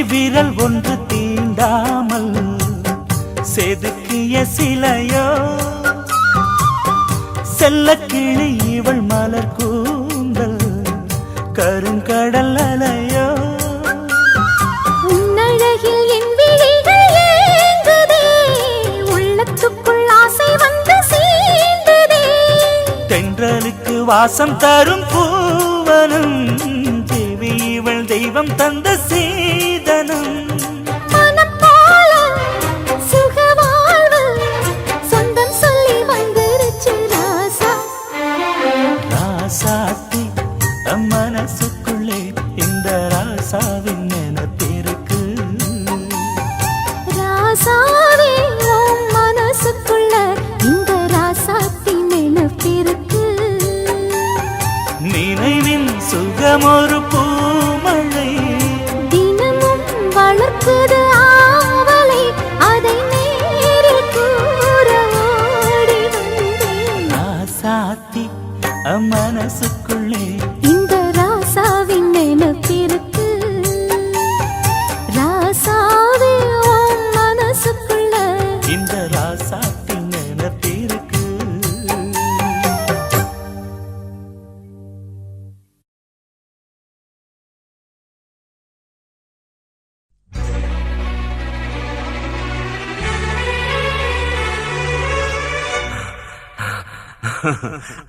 விரல் ஒன்று தீண்டாமல் செதுக்கிய சிலையோ செல்ல கிளி இவள் மலர் கூந்தல் கருங்கடல் அலையோ உன்னழகில் என் விழிகள் ஏங்குதே உள்ளத்துக்குள் ஆசை வந்து சேர்ந்ததே தென்றலுக்கு வாசம் தரும் பூவனம் தேவி இவள் தெய்வம் தந்த சீதனம் மனம் போல சுகவாழ்வு சொந்தம் சொல்லி வந்துருச்சு ராசா ராசாத்தி மனசுக்குள்ளே இந்த ராசாவின் நினைப்பிருக்கு ராசாவே உன் மனசுக்குள்ள இந்த ராசாத்தி நினைப்பிருக்கு நினைவின் சுகமொரு பூமழை தினமும் வளர்க்குது ஆவலை அதை நேரில் கூற ஓடி வந்தேன் ராசாத்தி மனசுக்குள்ளே இந்த ராசாவின் நினைப்பிருக்கு ராசாவே உன் மனசுக்குள்ள இந்த ராசாத்தின் நினைப்பிருக்கு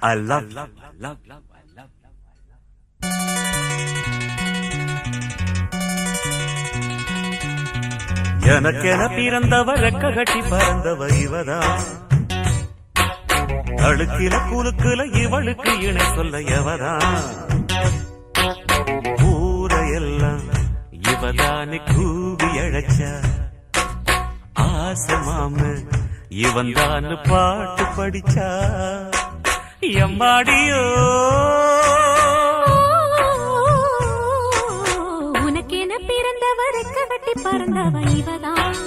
I love எனக்கென பிறந்தவ ரெக்க கட்டி பறந்தவ இவதான் அழுக்கில குலுக்குல இவளுக்கு இணை சொல்ல எவதான் ஊரையெல்லாம் இவதானே கூவி அழைச்ச ஆசை மாமு இவன் தான் பாட்டு படிச்சா எம்மாடியோ உனக்கென பிறந்தவருக்கு கட்டி பறந்தவ இவதான்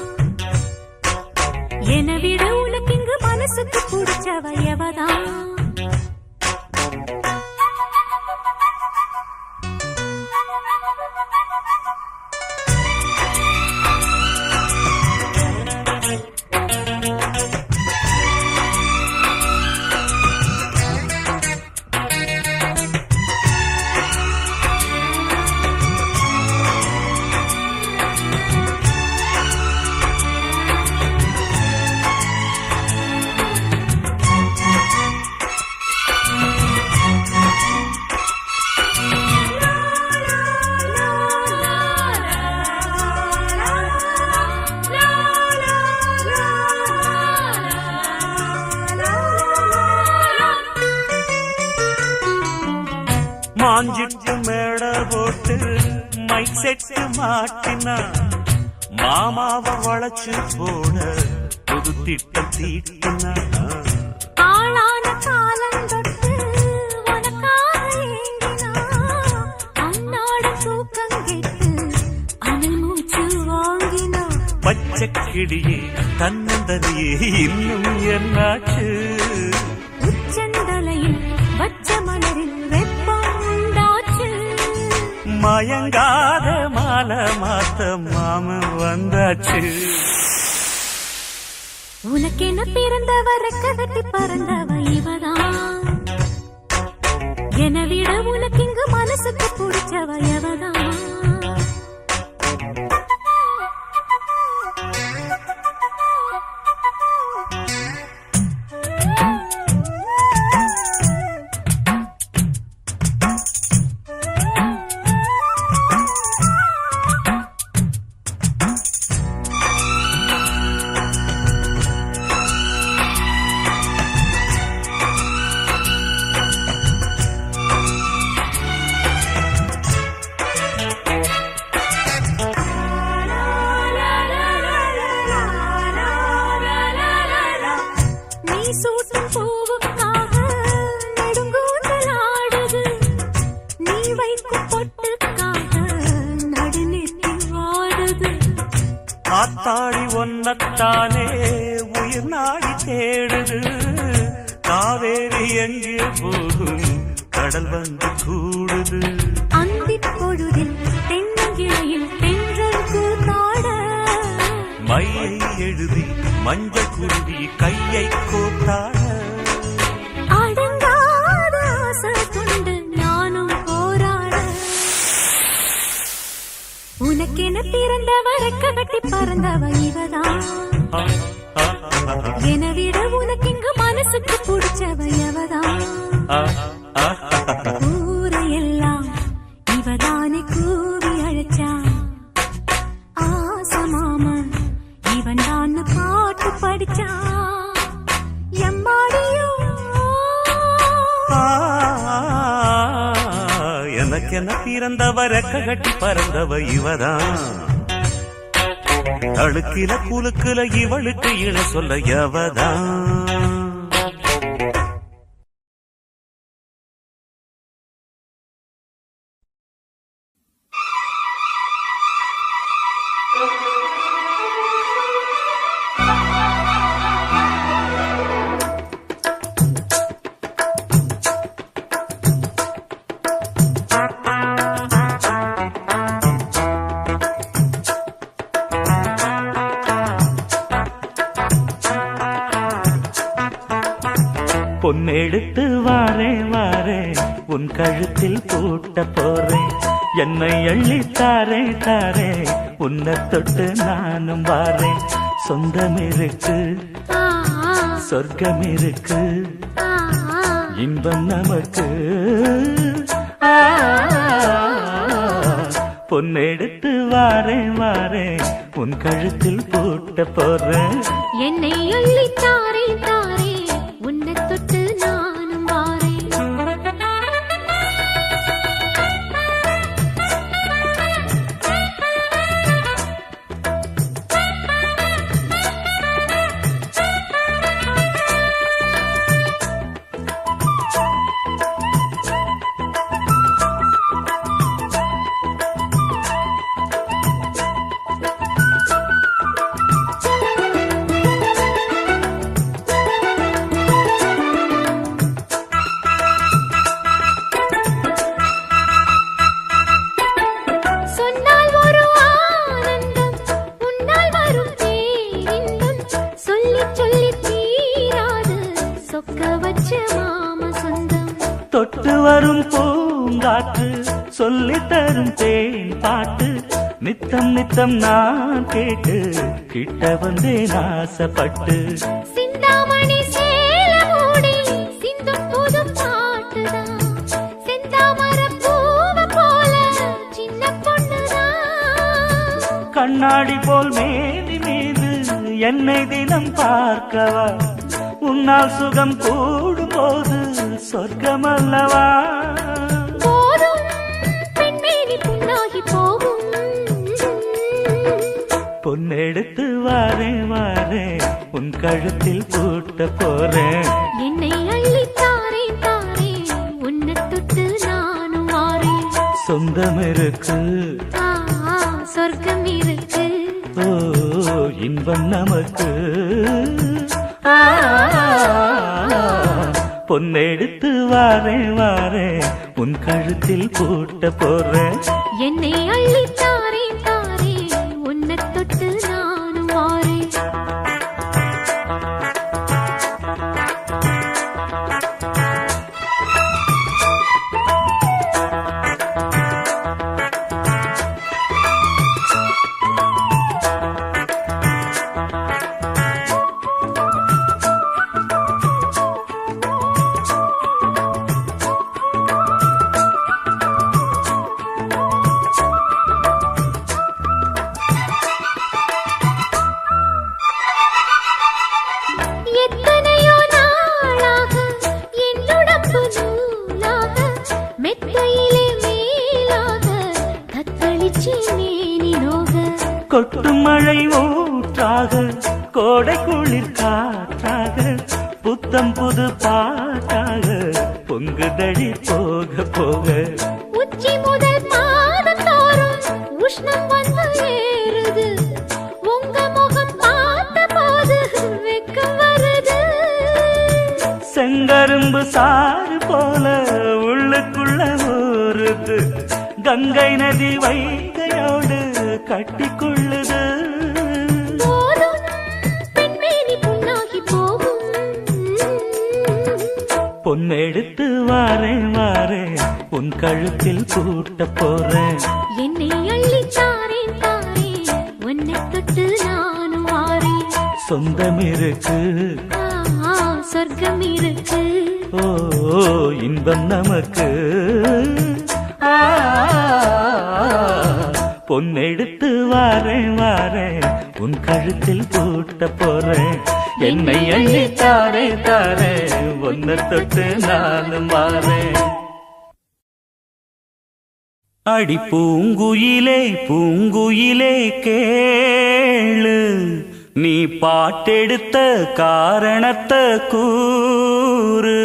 என விட உனக்கு இங்கு மனசுக்கு பிடிச்சவ எவதான் மாஞ்சிட்டு மேட போட்டு மைக் செட்டு மாட்டினா மாமாவ வளைச்சு போட புது திட்டம் தீட்டினா ஆளான காலந்தொட்டு உனக்காக ஏங்கினா அன்னாட தூக்கம் கெட்டு அனல் மூச்சு வாங்கினா பச்சை கிளியே தன்னந்தனியே இன்னும் என்னாச்சு உச்சந்தலையில் பச்ச மலரில் வெப்பம் உண்டாச்சு மயங்காத மாலை மாத்த மாமன் வந்தாச்சு உனக்கென பிறந்தவ ரெக்க கட்டி பறந்தவ இவதான் என விட உனக்கு இங்கு மனசுக்கு பிடிச்சவ எவதான் சூட்டும் பூவுக்காக நெடுங்கூந்தல் ஆடுது நீ வைக்கும் பொட்டுக்காக நடுநெத்தி வாடுது ஆத்தாடி ஒன்னத்தானே உயிர் நாடி தேடுது காவேரி எங்கே போகும் கடல் வந்து கூடுது அந்திப் பொழுதில் தென்னங்கிளையில் தென்றல் கூத்தாட மையை எழுதி மஞ்சள் குருவி கையை கோத்தாட அடங்காத ஆசை கொண்டு நானும் போராட உனக்கென பிறந்தவ ரெக்க கட்டி பறந்தவ இவதான் என விட உனக்கு இங்கு மனசுக்கு பிடிச்சவ எவதான் ஊரையெல்லாம் இவதானே கூவி அழைச்சா ஆசமாமன் இவன் தான் பாட்டு படிச்சா எம்மாடியோ எனக்கென பிறந்தவ ரெக்க கட்டி பறந்தவ இவதான் அழுக்கில குலுக்குல இவளுக்கு இழ சொல்ல எவதான் பொன்னெடுத்து வாரே வாரே உன் கழுத்தில் பூட்ட போறேன் என்னை அள்ளி தாரே தாரே உன்னை தொட்டு நானும் வாரேன் சொந்தம் இருக்கு சொர்க்கம் இருக்கு இன்பம் நமக்கு பொன்னெடுத்து வாரே வாரே உன் கழுத்தில் பூட்ட போறேன் என்னை அள்ளி தாரே தாரே உன்னை தொட்டு நானும் வாரேன் தொட்டு வரும் பூங்காற்று சொல்லி தரும் தேன் பாட்டு நித்தம் நித்தம் நான் கேட்டு கிட்ட வந்தேன் ஆசைப்பட்டு சிந்தாமணி சேல மூடி சிந்தும் புது பாட்டுதான் செந்தாமர பூவ போல சின்ன பொண்ணுதான் கண்ணாடி போல் மேனி மீது என்னை தினம் பார்க்கவா உன்னால் சுகம் கூடும் போது சொர்க்கம் அல்லவா போதும் கழுத்தில் பூட்ட போறேன். என்னை அள்ளி தாரேன் தாரேன் உன்னை தொட்டு நானும் மாறேன். சொந்தம் இருக்கு, சொர்க்கம் இருக்கு, ஓ இன்பம் நமக்கு. பொன்னெடுத்து வாரேன் வாரேன் உன் கழுத்தில் பூட்ட போறேன். என்னை அள்ளி தாரேன் தாரேன் உன்னை தொட்டு நானும் மாறேன். எத்தனையோ நாளாக என்னுடம்பு நூலாக மெத்தையிலே மேலாக தத்தளிச்சி மேனி நோக. கொட்டும் மழை ஊற்றாக கோடை குளிர் காற்றாக புத்தம் புது பாட்டாக பொங்குதடி போக போக. உச்சி முதல் பாதம் தோறும் உஷ்ணம் வந்து ஏறுது. உங்க முகம் பார்த்த போது வெக்கம் வருது. செங்கரும்பு சாறு போல உள்ளுக்குள்ள ஊறுது. கங்கை நதி வைகையோடு கட்டிக்கொள்ளுது. போதும் பெண்மேனி புண்ணாகி போகும். பொன்னெடுத்து வாரேன் வாரேன் உன் கழுத்தில் பூட்ட போறேன். என்னை அள்ளி தாரேன் தாரேன் உன்னை தொட்டு நானும் மாறேன். சொந்தம் இருக்கு, சொர்க்கம் இருக்கு, ஓ இன்பம் நமக்கு. பொன்னெடுத்து வாரேன் வாரேன் உன் கழுத்தில் பூட்ட போறேன். என்னை அள்ளி தாரே தாரே ஒன்ன தொட்டு நானும் மாறேன். அடி பூங்குயிலே பூங்குயிலே கேளு, நீ பாட்டெடுத்த காரணத்தை கூறு.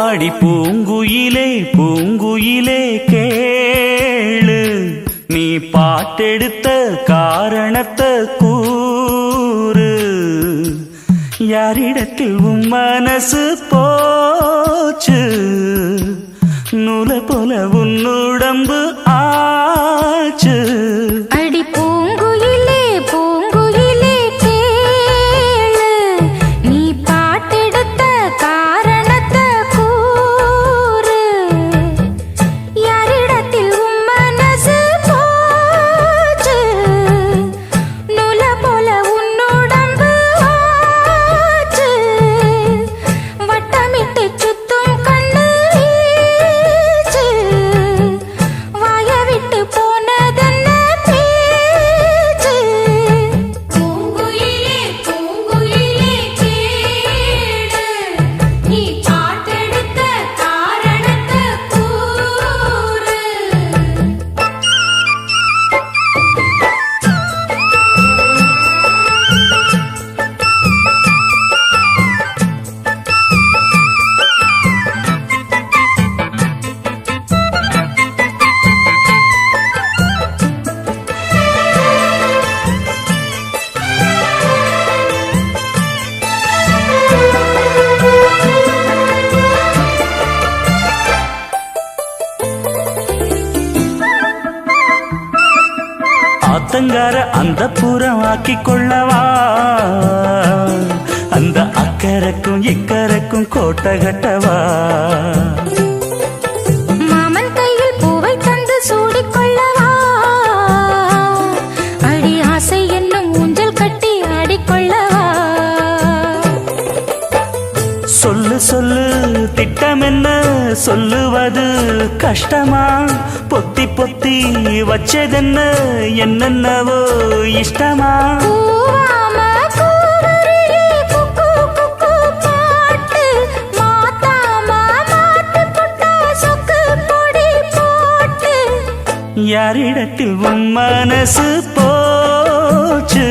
அடி பூங்குயிலே பூங்குயிலே கேளு, நீ பாட்டெடுத்த காரணத்தை கூறு. யாரிடத்தில் உன் மனசு போச்சு, நூலை போல உன் உடம்பு ஆச்சு. அடி பூங்குயிலே பூங்குயிலே கேளு, நீ பாட்டெடுத்த காரணத்தை கூறு. யாரிடத்தில் உன் மனசு போச்சு, நூலை போல உன் உடம்பு ஆச்சு. வட்டமிட்டு சுத்தும் கண்ணு வீச்சு, வாய விட்டு போனதென்ன பேச்சு. பூங்குயிலே பூங்குயிலே கேளு, நீ பாட்டெடுத்த காரணத்தை கூறு. ஆத்தங்கார அந்த புறம் ஆக்கி கொள்ளவா, அந்த அக்கறைக்கும் இக்கரைக்கும் கோட்டை கட்டவா. மாமன் கையில் பூவை தந்து சூடிக்கொள்ளவா, அடி ஆசை என்னும் ஊஞ்சல் கட்டி ஆடிக்கொள்ளவா. சொல்லு சொல்லு திட்டம் என்ன சொல்லுவது கஷ்டமா, பொத்தி பொத்தி வச்சதென்ன என்னென்னவோ இஷ்டமா. பூவாம கூவருளி குக்கு குக்கு பாட்டு, மாத்தாம மாட்டு புட்டா சொக்கு பொடி போட்டு. யாரிடத்தில் உன் மனசு போச்சு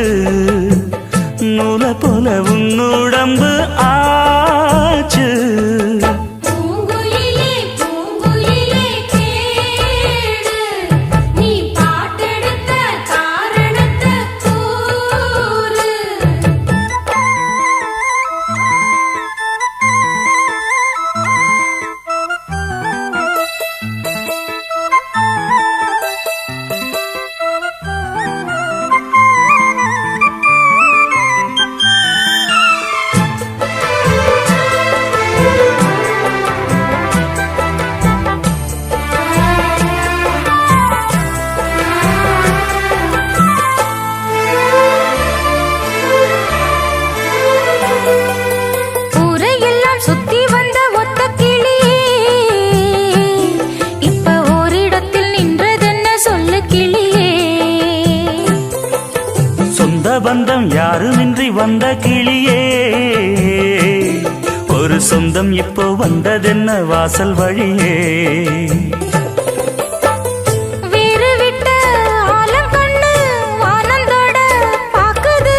நூல போல உன் உடம்பு ஆச்சு பூங்குயிலே பூங்குயிலே கேளு நீ பாட்டெடுத்த காரணத்தை கூறு ஊரையெல்லாம் சுத்தி வந்த ஒத்த கிளியே இப்ப ஓரிடத்தில் நின்றதென்ன சொல்லு கிளியே சொந்த பந்தம் யாருமின்றி வந்த கிளியே ஒரு சொந்தம் இப்போ வந்ததென்ன வாசல் வழியே வீறு விட்ட ஆலம் கண்ணு வானந்தோட பாக்குது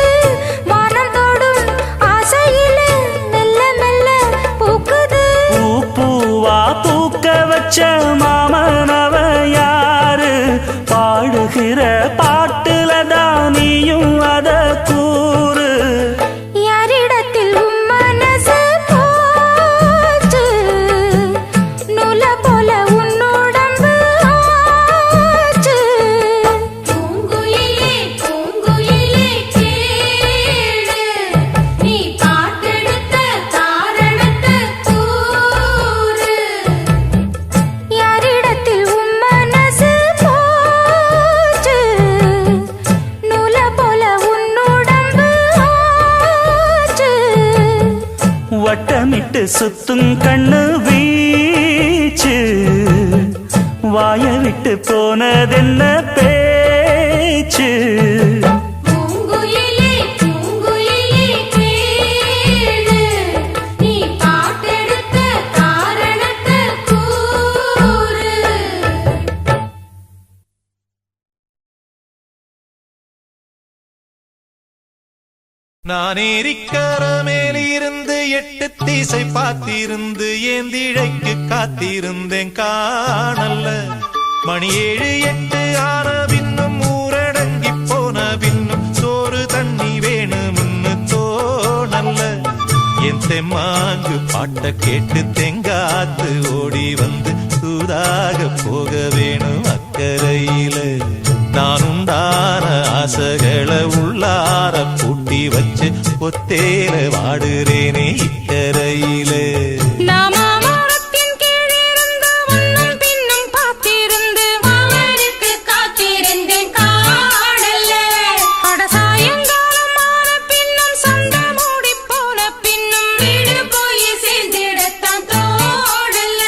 வானந்தோடும் ஆசையில மெல்ல மெல்ல பூக்குது பூ பூவா பூக்க வச்ச மாமனவ யாரு பாடுகிற பாட்டுல தானியும் அத கூறு யாரிடத்தில் உன் மனசு போச்சு நூல போல உன் உடம்பு ஆச்சு பூங்குயிலே பூங்குயிலே கேளு நீ பாட்டெடுத்த காரணத்தை கூறு யாரிடத்தில் உன் மனசு போச்சு நூல போல உன் உடம்பு ஆச்சு வட்டமிட்டு சுத்தும் கண்ணு வீச்சு வாய விட்டு போனதென்ன பேச்சு பூங்குயிலே பூங்குயிலே கேளு நீ பாட்டெடுத்த காரணத்தை கூறு நான் ஏரிக்கர மேலிருந்து 8 திசை பார்த்திருந்து ஏந்திழைக்கு காத்திருந்தேன் காணல்ல மணி 7 8 ஆன பின்னும் ஊரடங்கி போன பின்னும் சோறு தண்ணி வேணும்னு தோணல்ல என் தெம்மாங்கு பாட்ட கேட்டு தெங்காத்து ஓடி வந்து சூதாக போக வேணும் அக்கறையில நான் உண்டான ஆசைகளை உள்ளார பூட்டி வச்சு ஒத்தேல வாடுறேனே இக்கரையிலே நாமரத்தின் கீழிருந்து முன்னும் பின்னும் பார்த்திருந்து மாமனுக்கு காத்திருந்தேன் காணல அட சாயங்காலம் ஆன பின்னும் சண்டை மூடி போன பின்னும் வீடு போய் சேர்ந்திடத்தான் தோடல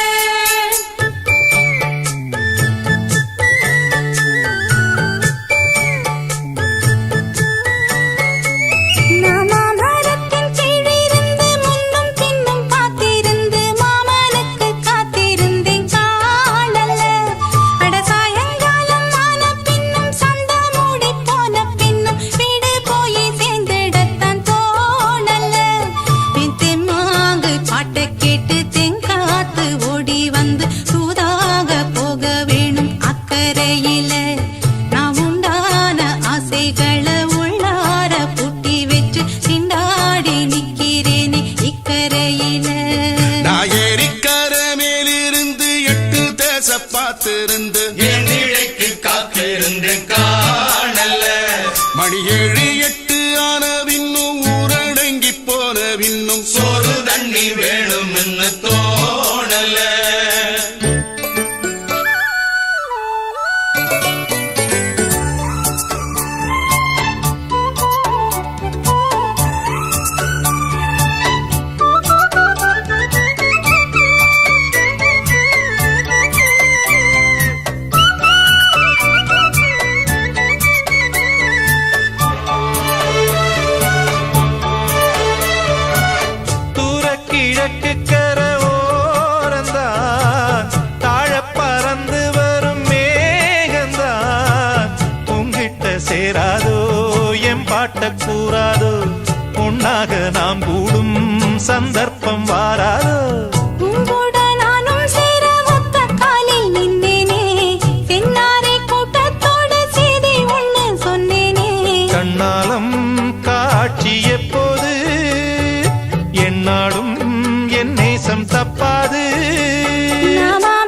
மாமரத்தின் கீழிருந்து முன்னும் பின்னும் பார்த்திருந்து மாமனுக்கு காத்திருந்தேன் காணல அட சாயங்காலம் ஆன பின்னும் சண்டை மூடி போன பின்னும் வீடு போய் சேர்ந்திடத்தான் தோணல என் தெம்மாங்கு பாட்டை கேட்டு தெங்காத்து ஓடி வந்து சூதாக போக வேணும் அக்கறையில நான் உண்டான ஆசைகளை உள்ளார பூட்டி வச்சு திண்டாடி நிக்கிறேனே இக்கரையில நான் ஏரிக்கர மேலிருந்து 8 தேச பார்த்திருந்து என் இழைக்கு காத்திருந்தேன் காணல்ல மணி 7 8 ஆன பின்னும் ஊரடங்கி போன பின்னும் சோறு தண்ணி வேணும்னு தோணல நாம் கூடும் சந்தர்ப்பம் வாராதோ உங்களோட நானும் சேர ஒத்த காலில் நின்னேனே தென்னாரை கூட்டத்தோடு செய்தி ஒண்ணு சொன்னேனே கண்ணாலம் காட்சி எப்போது என்னாலும் என் நேசம் தப்பாது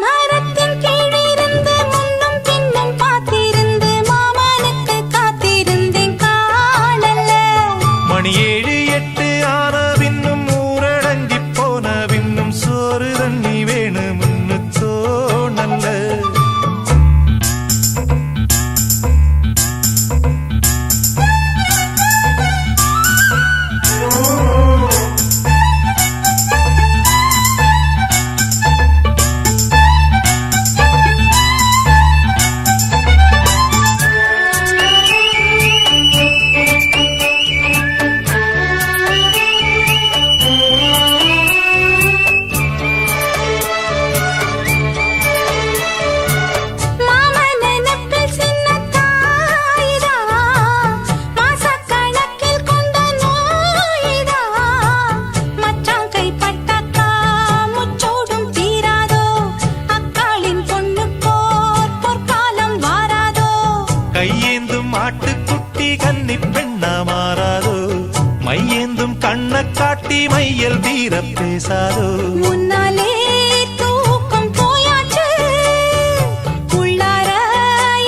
மரத்தின் கீழிருந்து முன்னும் பின்னும் பார்த்திருந்து மாமனுக்கு காத்திருந்தேன் காணல மணி 7 8 ஆன பின்னும் ஊரடங்கி போன பின்னும் சோறு தண்ணி வேணும்னு தோணல்ல கையேந்தும் ஆட்டுக்குட்டி கன்னி பெண்ணா மாறாதோ மையேந்தும் கண்ண காட்டி மையல் வீர பேசாதோ முன்னாலே தூக்கம் போயாச்சு உள்ளார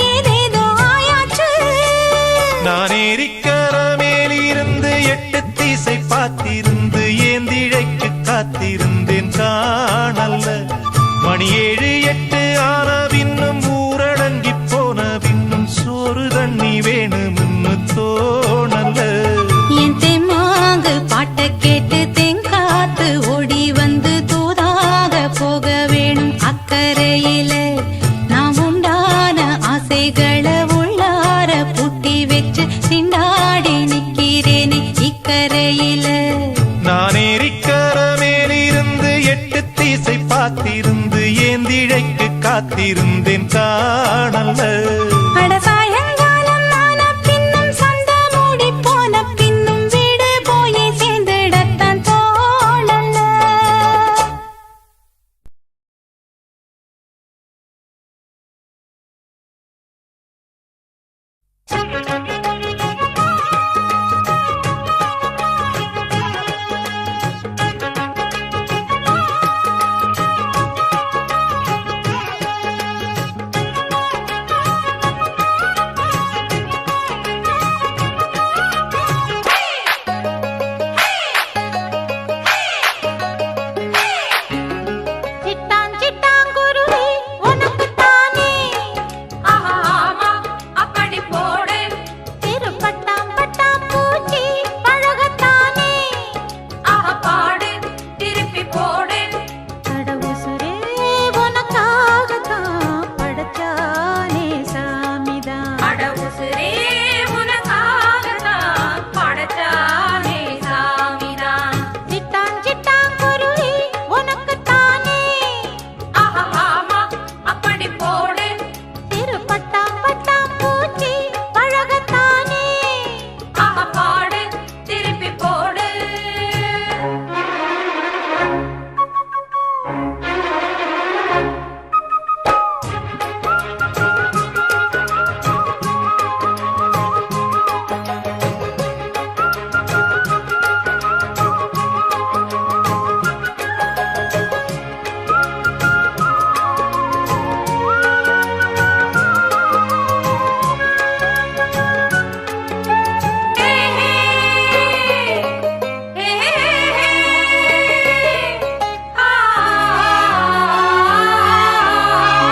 ஏதேதோ ஆயாச்சு நான் ஏரிக்கர மேலிருந்து 8 திசை பார்த்திருந்து ஏந்திழைக்கு காத்திருந்தேன் காணல்ல மணி 7 8 ஆன பின்னும் ஊரடங்கி போன பின்னும் சோறு தண்ணி வேணும்னு தோணல்ல என் தெம்மாங்கு பாட்ட கேட்டு தெங்காத்து ஓடி வந்து தூதாக போக வேணும் அக்கறையில நாம் உண்டான ஆசைகளை உள்ளார பூட்டி வச்சு திண்டாடி நிக்கிறேனே இக்கரையில நான் ஏரிக்கர மேலிருந்து 8 திசை பார்த்திருந்து ஏந்திழைக்கு காத்திருந்தேன் காணல்ல அட சாயங்காலம் ஆன பின்னும் சந்த மூடி போன பின்னும் வீடு போய் சேர்ந்திடத்தான் தோணல சிட்டான் சிட்டாங்குருவி உனக்கு தானே ஆமா அப்படி போடு திருப்பட்டாம் பட்டாம் பூச்சி பழகத்தானே பாடு திருப்பி போடு கடவுசுரே உனக்காகத்தான் படைச்சானே சாமிதான் கடவுசுரே உனக்காகத்தான் படைச்சானே சாமிதான் சிட்டான் சிட்டாங்குருவி உனக்கு தானே ஆமா அப்படி போடு திருப்பட்டாம் பட்டாம் பூச்சி பழகத்தானே பாடு திருப்பி போடு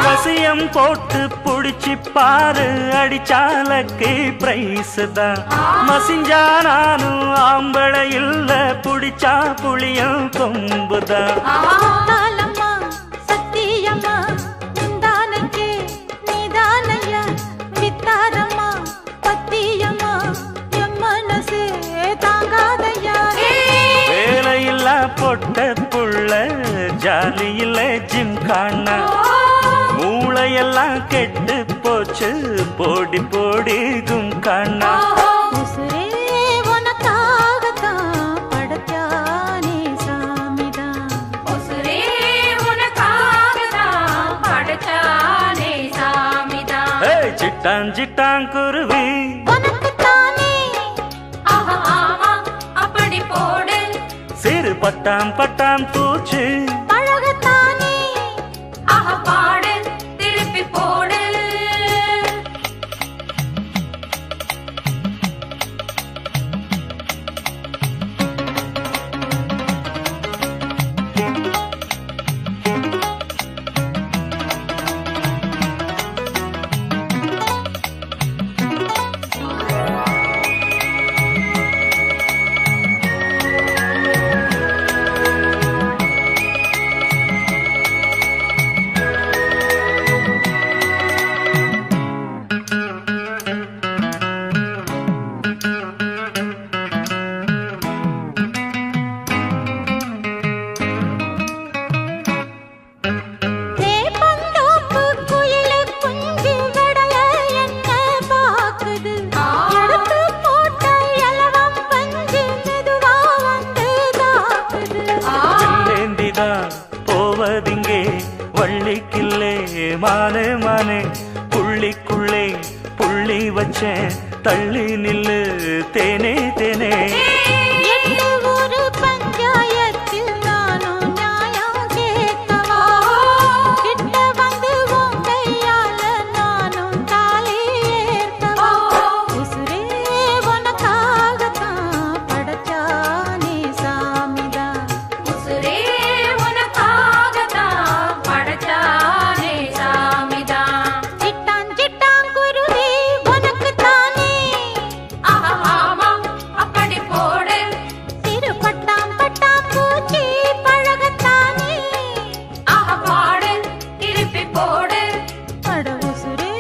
வசியம் போட்டு புடிச்சு பாரு அடிச்சாலக்கு பிரைஸ் தான் மசிஞ்சா நானும் ஆம்பளை இல்ல புடிச்சா புளியம் கொம்புதான் தாளம்மா சத்தியம்மா நிந்தானக்கே நீதானையா வித்தாரம்மா பத்தியம்மா என் மனசே தாங்காதையா வேலையில்லா பொட்ட புள்ள ஜாலியில ஜிம் காணா மூளையெல்லாம் கெட்டு போச்சு போடி போடி கும் காணா உசுரே உனக்காகத்தான் பட சிட்டாங்குருவி உனக்குத்தானே ஆஹா ஆமா அப்படி போடு சிறு பட்டாம் பட்டாம் பூச்சி பழகத்தானே ஆஹா பாடு திருப்பி போடு வேப்பந்தோப்பு குயிலு குஞ்சு கடல என்ன பாக்குது எடுத்து போட்ட இலவம் பஞ்சு மெதுவா வந்து தாக்குது வெள்ளேந்திதான் போவதிங்கே வள்ளிக்கில்லே மானே மானே புள்ளிக்குள்ளே புள்ளி வச்சேன் தள்ளி நில்லு தேனே தேனே எட்டு ஒரு பஞ்சாயத்தில் நானும் நியாயம் கேட்கவா கிட்ட வந்து உன் கையால நானும் தாலி ஏற்கவா உசுரே உனக்காகத்தான் படைச்சானே சாமிதான் உசுரே உனக்காகத்தான் படைச்சானே சாமிதான் சிட்டாங்குருவி உனக்குத்தானே ஆஹா ஆமா அப்படி போடு சிறு பட்டாம் பட்டாம் பூச்சி பழகத்தானே ஆஹா பாடு திருப்பி போடு பட உசுரே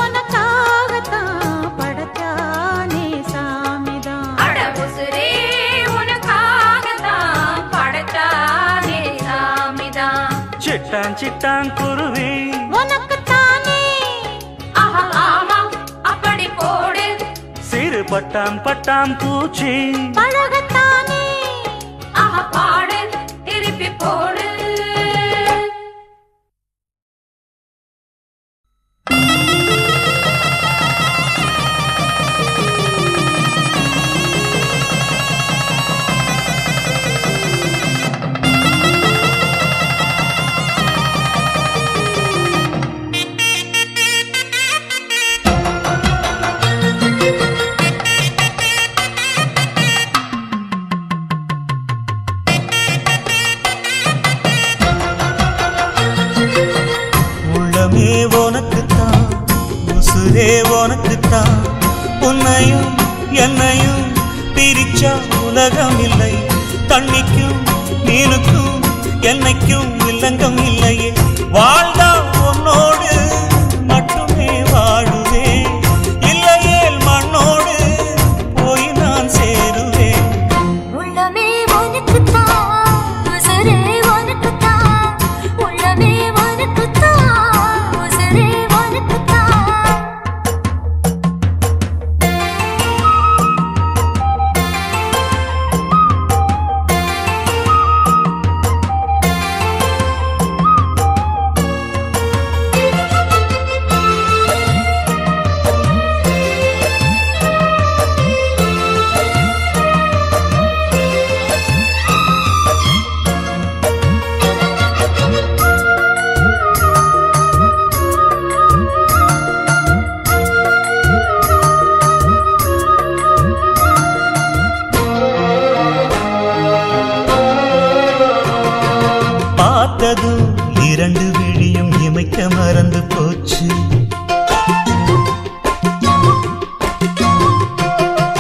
உனக்காகத்தான் படைச்சானே சாமிதான் அட உசுரே உனக்காகத்தான் படைச்சானே சாமிதான் சிட்டாங்குருவி உனக்குத்தானே ஆஹா ஆமா அப்படி போடு சிறு பட்டாம் பட்டாம் பூச்சி பழகத்தானே ஆஹா பாடு திருப்பி போடு உள்ளமே உனக்குத்தான் உசுரே உனக்குத்தான் உன்னையும் என்னையும் பிரிச்சா உலகம் இல்லை தண்ணிக்கும் மீனுக்கும் என்னைக்கும் இல்லங்கம் இல்லையே வாழ்ந்தா உன்னோடு மட்டுமே வாழுவேன் இல்லையேல் மண்ணோடு போய் நான் சேருவேன் உள்ளமே உனக்குத்தான் உசுரே உனக்குத்தான் உள்ளமே உனக்குத்தான் உசுரே உனக்குத்தான் பார்த்ததும் இரண்டு விழியும் இமைக்க மறந்து போச்சு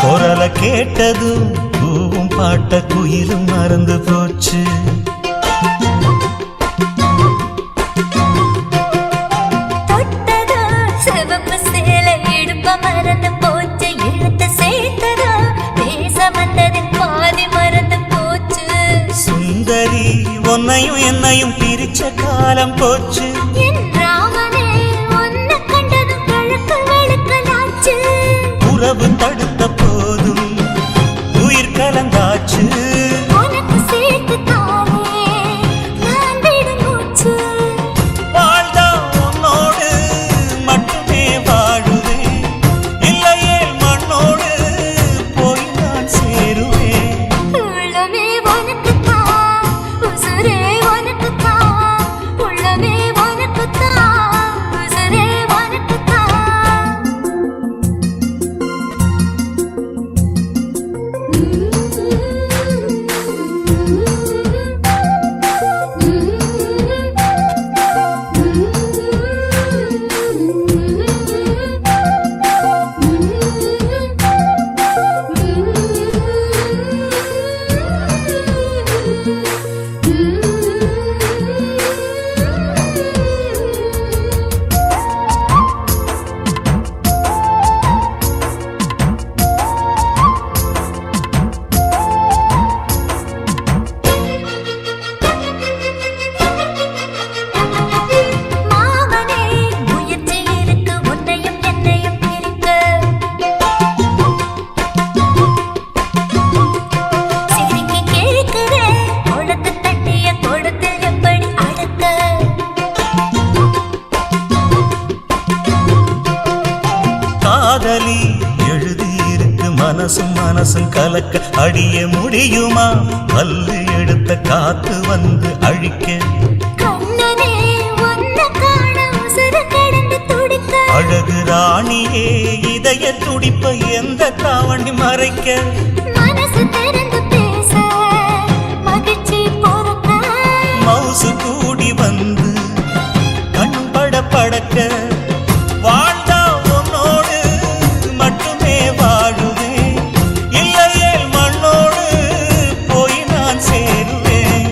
குரலை கேட்டதும் பூவும் பாட்ட குயிலும் மறந்து போச்சு தொட்டதா சிவப்பு சேலை இடுப்ப மறந்து போச்சு இழுத்து சேர்த்ததா பேச வந்ததின் பாதி மறந்து போச்சு சுந்தரி உன்னையும் என்னையும் பிரிச்ச காலம் போச்சு என் ராமனே உன்னை கண்டதும் கழுக்கு வெளுக்கலாச்சு உறவு தடுத்த போதும் உயிர் கலந்தாச்சு உனக்கு சேர்த்து தானே நான் விடும் மூச்சு வாழ்ந்தா உன்னோடு மட்டுமே வா மனசும் கலக்க அடிய முடியுமா பல்லு எடுத்த காத்து வந்து அழிக்க கண்ணனே உன்னை காண உசுரு கடந்து துடிக்க அழகு ராணியே இதய துடிப்ப எந்த தாவணி மறைக்க மனசு திறந்து பேச மகிழ்ச்சி பொறுக்க மவுசு கூடி வந்து கண் பட படக்க வாழ்ந்தா உன்னோடு மட்டுமே வாழுவேன் இல்லையே மண்ணோடு போய் நான் சேருவேன்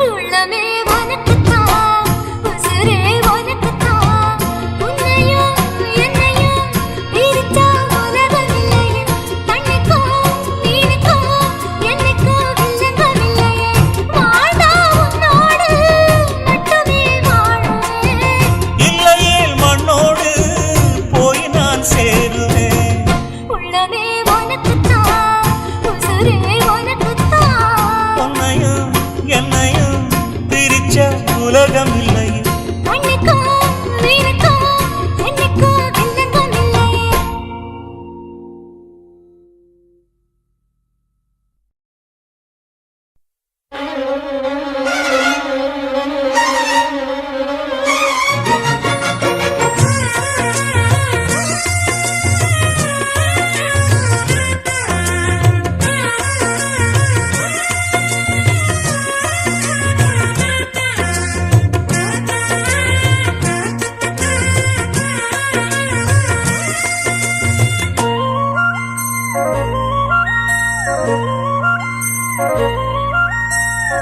உள்ளமே உனக்குத்தான் உசுரே உனக்குத்தான் உன்னையும் என்னையும் பிரிச்சா உலகமில்லையே கண்ணுக்கும் நீனுக்கும் என்னைக்கும் வில்லங்கமில்லையே வாழ்ந்தா உன்னோடு மட்டுமே வாழுவேன் இல்லையே மண்ணோடு போய் நான் சேருவேன் உள்ளமே உனக்குத்தான் உசுரே உனக்குத்தான் உன்னையும் என்னையும் பிரிச்ச உலகம் இல்லை கண்ணுக்கும் நீனுக்கும் என்னைக்கும் வில்லங்கமில்லையே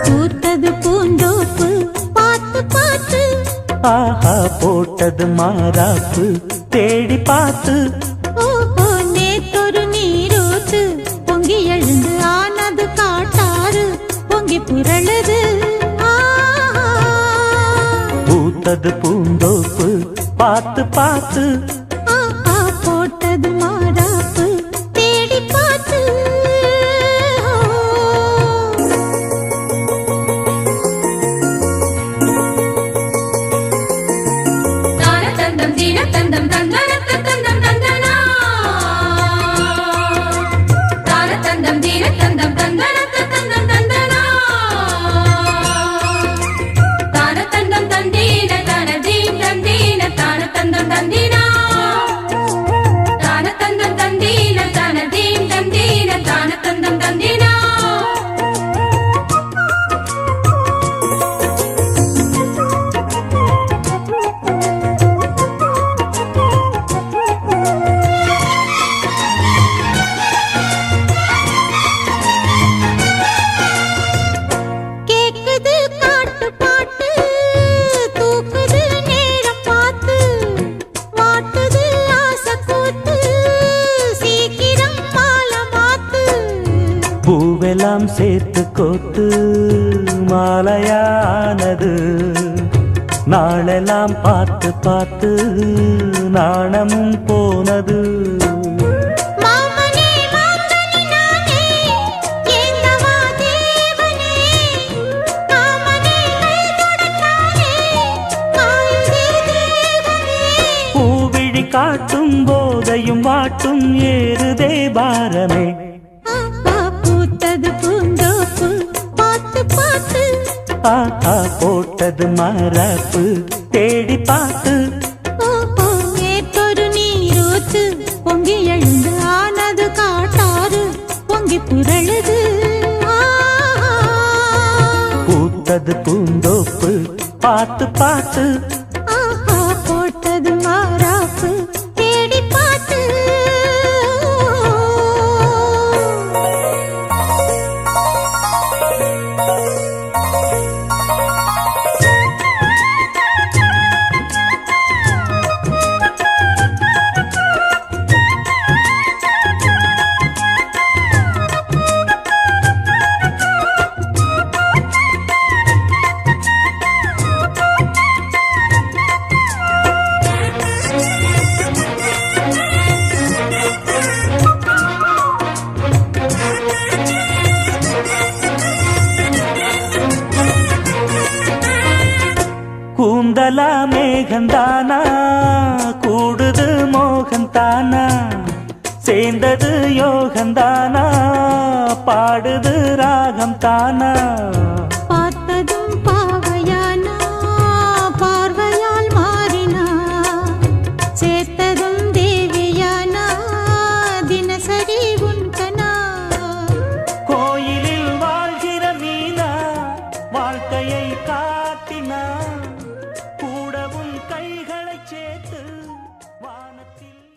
பூத்தது பூந்தோப்பு பார்த்து பார்த்து ஆஹா போட்டது மாறாப்பு தேடி பார்த்து ஓஹோ நேத்தொரு நீரூத்து பொங்கி எழுந்து ஆனது காட்டாறு பொங்கி புரளுது பூத்தது பூந்தோப்பு பார்த்து பார்த்து ஆஹா போட்டது மாறாப்பு தேடி பார்த்து தான தந்தம் தீன தந்தம் தந்தன தந்தம் தந்தனா தான தந்தம் தீன தந்தம் தந்தன தந்தம் தந்தனா தான தந்தம் தந்தீன தான தீம் தந்தீன தான தந்தம் தந்தீனா தான தந்தம் தந்தீன தான தீம் தந்தீன தான தந்தம் தந்தீனா கேக்குது காட்டு பாட்டு தூக்குது நேரம் பார்த்து மாட்டுது ஆசை கூத்து சீக்கிரம் மாலை மாத்து பூவெல்லாம் சேர்த்து கோத்து மாலையானது நாளெல்லாம் பார்த்து பார்த்து நாணமும் போனது மாமனே மாங்கனி நானே ஏங்கவா தேவனே மாமனே கைதொடத்தானே காயுதே தேவனே பூவிழி காட்டும் போதையும் வாட்டும் ஏறுதே பாரமே ஆஹா பூத்தது பூந்தோப்பு பார்த்து பார்த்து ஆஹா போட்டது மரப்பு தேடி பார்த்து ஓஹோ நேத்தொரு நீரூத்து பொங்கி எழுந்து ஆனது காட்டாறு பொங்கி புரளுது பூத்தது பூந்தோப்பு பார்த்து பார்த்து ஆஹா போட்டது மாறாப்பு தேடி பார்த்து கூந்தலா மேகந்தானா கூடுது மோகந்தானா சேர்ந்தது யோக சோகந்தானா பாடுது ராகம் தானா பார்த்ததும் பாவையானா பார்வையால் மாறினா சேத்த